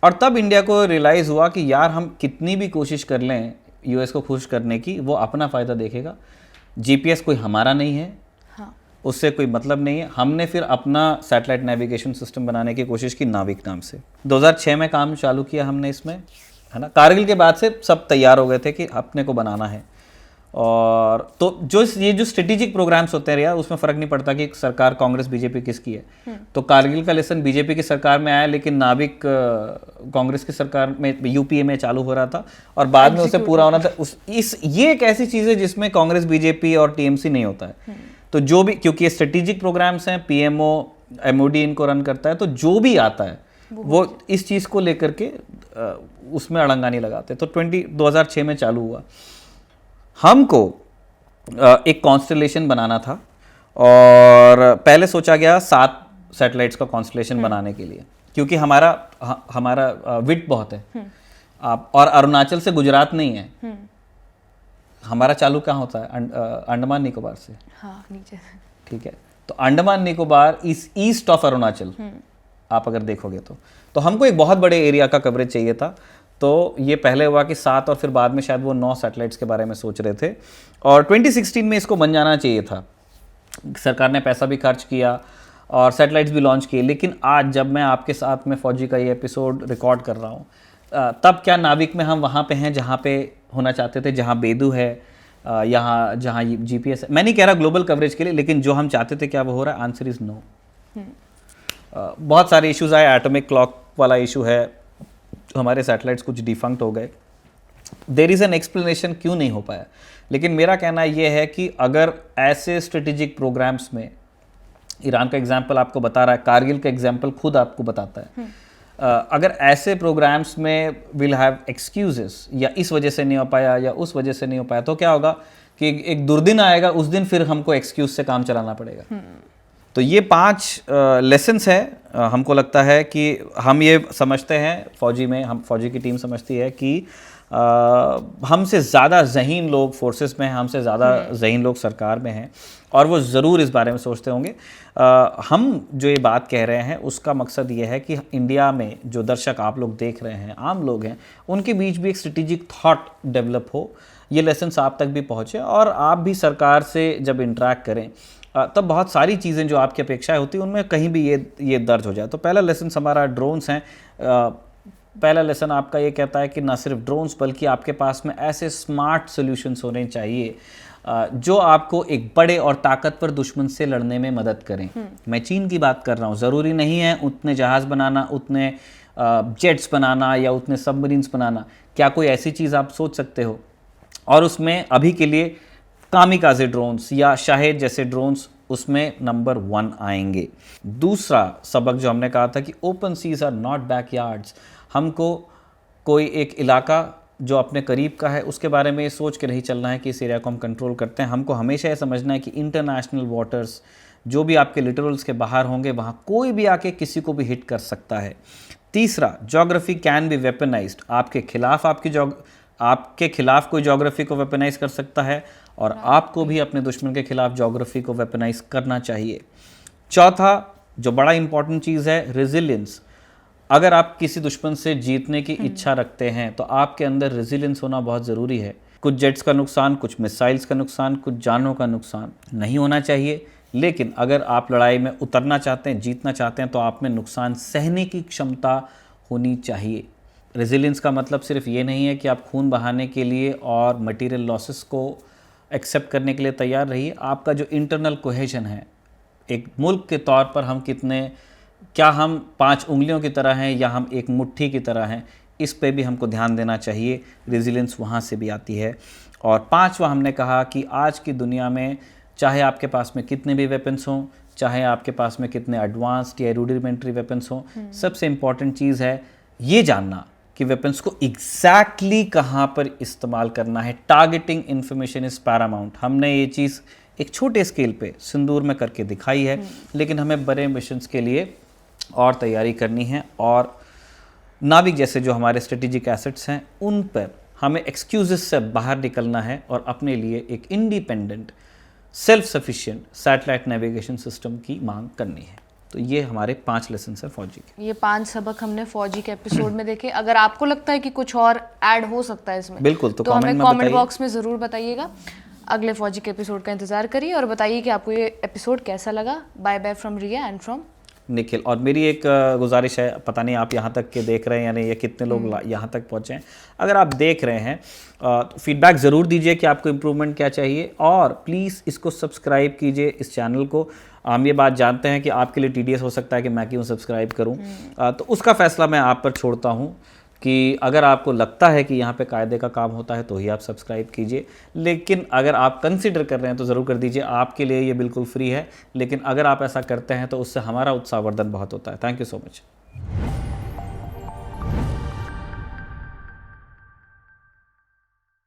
और तब इंडिया को रियलाइज हुआ कि यार हम कितनी भी कोशिश कर लें यूएस को खुश करने की, वो अपना फ़ायदा देखेगा। जीपीएस कोई हमारा नहीं है, उससे कोई मतलब नहीं है। हमने फिर अपना सैटेलाइट नेविगेशन सिस्टम बनाने की कोशिश की नाविक नाम से। 2006 में काम चालू किया हमने इसमें, है ना। कारगिल के बाद से सब तैयार हो गए थे कि अपने को बनाना है। और तो ये जो स्ट्रेटेजिक प्रोग्राम्स होते हैं यार, उसमें फ़र्क नहीं पड़ता कि सरकार कांग्रेस बीजेपी किसकी है। तो कारगिल का लेसन बीजेपी की सरकार में आया, लेकिन नाविक कांग्रेस की सरकार में, यूपीए में चालू हो रहा था, और बाद में उसे पूरा होना था। ये एक ऐसी चीज़ है जिसमें कांग्रेस बीजेपी और टीएमसी नहीं होता है। तो जो भी, क्योंकि ये स्ट्रेटेजिक प्रोग्राम्स हैं, पीएमओ एमओडी इनको रन करता है, तो जो भी आता है वो इस चीज़ को लेकर के उसमें अड़ंगा नहीं लगाते। तो 2006 में चालू हुआ। हमको एक कॉन्स्टलेशन बनाना था, और पहले सोचा गया 7 सैटेलाइट्स का कॉन्स्टलेशन बनाने के लिए, क्योंकि हमारा विड्थ बहुत है। आप और अरुणाचल से गुजरात नहीं है, हमारा चालू कहाँ होता है? अंडमान निकोबार से। हाँ, नीचे से। ठीक है, तो Andaman Nicobar is east of Arunachal, आप अगर देखोगे तो हमको एक बहुत बड़े एरिया का कवरेज चाहिए था। तो ये पहले हुआ कि 7 और फिर बाद में शायद वो 9 सैटेलाइट्स के बारे में सोच रहे थे, और 2016 में इसको बन जाना चाहिए था। सरकार ने पैसा भी खर्च किया और सैटेलाइट्स भी लॉन्च किए, लेकिन आज जब मैं आपके साथ में फौजी का ये एपिसोड रिकॉर्ड कर रहा हूँ, तब क्या नाविक में हम वहाँ पे हैं जहाँ पे होना चाहते थे, जहाँ बेदू है, यहाँ जहाँ GPS है। मैं नहीं कह रहा ग्लोबल कवरेज के लिए, लेकिन जो हम चाहते थे क्या वो हो रहा है? Answer is no. बहुत सारे इश्यूज आए, एटॉमिक क्लॉक वाला इशू है, हमारे सैटेलाइट्स कुछ डिफंक्ट हो गए, देयर इज़ एन एक्सप्लेनेशन क्यों नहीं हो पाया। लेकिन मेरा कहना यह है कि अगर ऐसे स्ट्रेटेजिक प्रोग्राम्स में, ईरान का एग्जाम्पल आपको बता रहा है, कारगिल का एग्जाम्पल खुद आपको बताता है, अगर ऐसे प्रोग्राम्स में विल हैव एक्सक्यूजेस, या इस वजह से नहीं हो पाया या उस वजह से नहीं हो पाया, तो क्या होगा कि एक दुर्दिन आएगा, उस दिन फिर हमको एक्सक्यूज से काम चलाना पड़ेगा। तो ये 5 लेसन्स हैं। हमको लगता है कि हम ये समझते हैं फौजी में, हम फौजी की टीम समझती है कि हमसे ज़्यादा ज़हीन लोग फोर्सेस में हैं, हमसे ज़्यादा ज़हीन लोग सरकार में हैं, और वो ज़रूर इस बारे में सोचते होंगे। हम जो ये बात कह रहे हैं उसका मकसद ये है कि इंडिया में जो दर्शक आप लोग देख रहे हैं, आम लोग हैं, उनके बीच भी एक स्ट्रेटेजिक थॉट डेवलप हो, ये लेसन्स आप तक भी पहुँचे, और आप भी सरकार से जब इंटरेक्ट करें तब बहुत सारी चीज़ें जो आपकी अपेक्षाएं होती हैं उनमें कहीं भी ये दर्ज हो जाए। तो पहला लेसन हमारा ड्रोन्स हैं। पहला लेसन आपका ये कहता है कि ना सिर्फ ड्रोन्स बल्कि आपके पास में ऐसे स्मार्ट सॉल्यूशंस होने चाहिए जो आपको एक बड़े और ताकतवर दुश्मन से लड़ने में मदद करें। मैं चीन की बात कर रहा हूँ, ज़रूरी नहीं है उतने जहाज़ बनाना, उतने जेट्स बनाना या उतने सबमरीन्स बनाना। क्या कोई ऐसी चीज़ आप सोच सकते हो? और उसमें अभी के लिए कामिकाज़े ड्रोन्स या शाहेद जैसे ड्रोन्स उसमें नंबर 1 आएंगे। दूसरा सबक जो हमने कहा था कि ओपन सीज आर नॉट बैकयार्ड्स। हमको कोई एक इलाका जो अपने करीब का है उसके बारे में ये सोच के नहीं चलना है कि इस एरिया को हम कंट्रोल करते हैं। हमको हमेशा ये समझना है कि इंटरनेशनल वाटर्स जो भी आपके लिटरल्स के बाहर होंगे, वहाँ कोई भी आके किसी को भी हिट कर सकता है। तीसरा, ज्योग्राफी कैन बी वेपनाइज्ड। आपके खिलाफ कोई ज्योग्राफी को वेपनाइज कर सकता है, और आपको भी अपने दुश्मन के खिलाफ ज्योग्राफी को वेपनाइज करना चाहिए। चौथा, जो बड़ा इंपॉर्टेंट चीज़ है, रेजिलियंस। अगर आप किसी दुश्मन से जीतने की इच्छा रखते हैं तो आपके अंदर रेजिलियंस होना बहुत ज़रूरी है। कुछ जेट्स का नुकसान, कुछ मिसाइल्स का नुकसान, कुछ जानों का नुकसान नहीं होना चाहिए, लेकिन अगर आप लड़ाई में उतरना चाहते हैं, जीतना चाहते हैं, तो आप में नुकसान सहने की क्षमता होनी चाहिए। रेजिलियंस का मतलब सिर्फ ये नहीं है कि आप खून बहाने के लिए और मटेरियल लॉसेस को एक्सेप्ट करने के लिए तैयार रहिए। आपका जो इंटरनल कोहेजन है, एक मुल्क के तौर पर हम क्या हम 5 उंगलियों की तरह हैं या हम एक मुट्ठी की तरह हैं, इस पे भी हमको ध्यान देना चाहिए। रेजिलियंस वहाँ से भी आती है। और 5वां हमने कहा कि आज की दुनिया में चाहे आपके पास में कितने भी वेपन्स हों, चाहे आपके पास में कितने एडवांस्ड या रूडिमेंट्री वेपन्स हों, सबसे इम्पॉर्टेंट चीज़ है ये जानना कि वेपन्स को एग्जैक्टली कहाँ पर इस्तेमाल करना है। Targeting information is Paramount. हमने ये चीज़ एक छोटे स्केल पे सिंदूर में करके दिखाई है, लेकिन हमें बड़े मिशंस के लिए और तैयारी करनी है, और नाविक जैसे जो हमारे स्ट्रेटेजिक एसेट्स हैं उन पर हमें एक्सक्यूजेस से बाहर निकलना है और अपने लिए एक independent self sufficient satellite navigation system की मांग करनी है। तो ये हमारे 5 लेसन है फौजी के। ये 5 सबक हमने फौजी के एपिसोड में देखे। अगर आपको लगता है कि कुछ और ऐड हो सकता है इसमें, बिल्कुल, तो हमें कमेंट बॉक्स में ज़रूर बताइएगा। अगले फौजी के एपिसोड का इंतजार करिए और बताइए कि आपको ये एपिसोड कैसा लगा। Bye bye from Riya and from Nikhil. और मेरी एक गुजारिश है, पता नहीं आप यहाँ तक के देख रहे हैं या नहीं, या कितने लोग यहाँ तक पहुँचे हैं। अगर आप देख रहे हैं तो फीडबैक ज़रूर दीजिए कि आपको इम्प्रूवमेंट क्या चाहिए, और प्लीज़ इसको सब्सक्राइब कीजिए इस चैनल को। हम ये बात जानते हैं कि आपके लिए टीडीएस हो सकता है कि मैं क्यों सब्सक्राइब करूँ, तो उसका फ़ैसला मैं आप पर छोड़ता हूँ कि अगर आपको लगता है कि यहाँ पे कायदे का काम होता है तो ही आप सब्सक्राइब कीजिए। लेकिन अगर आप कंसिडर कर रहे हैं तो ज़रूर कर दीजिए, आपके लिए ये बिल्कुल फ्री है। लेकिन अगर आप ऐसा करते हैं तो उससे हमारा उत्साहवर्धन बहुत होता है। Thank you so much.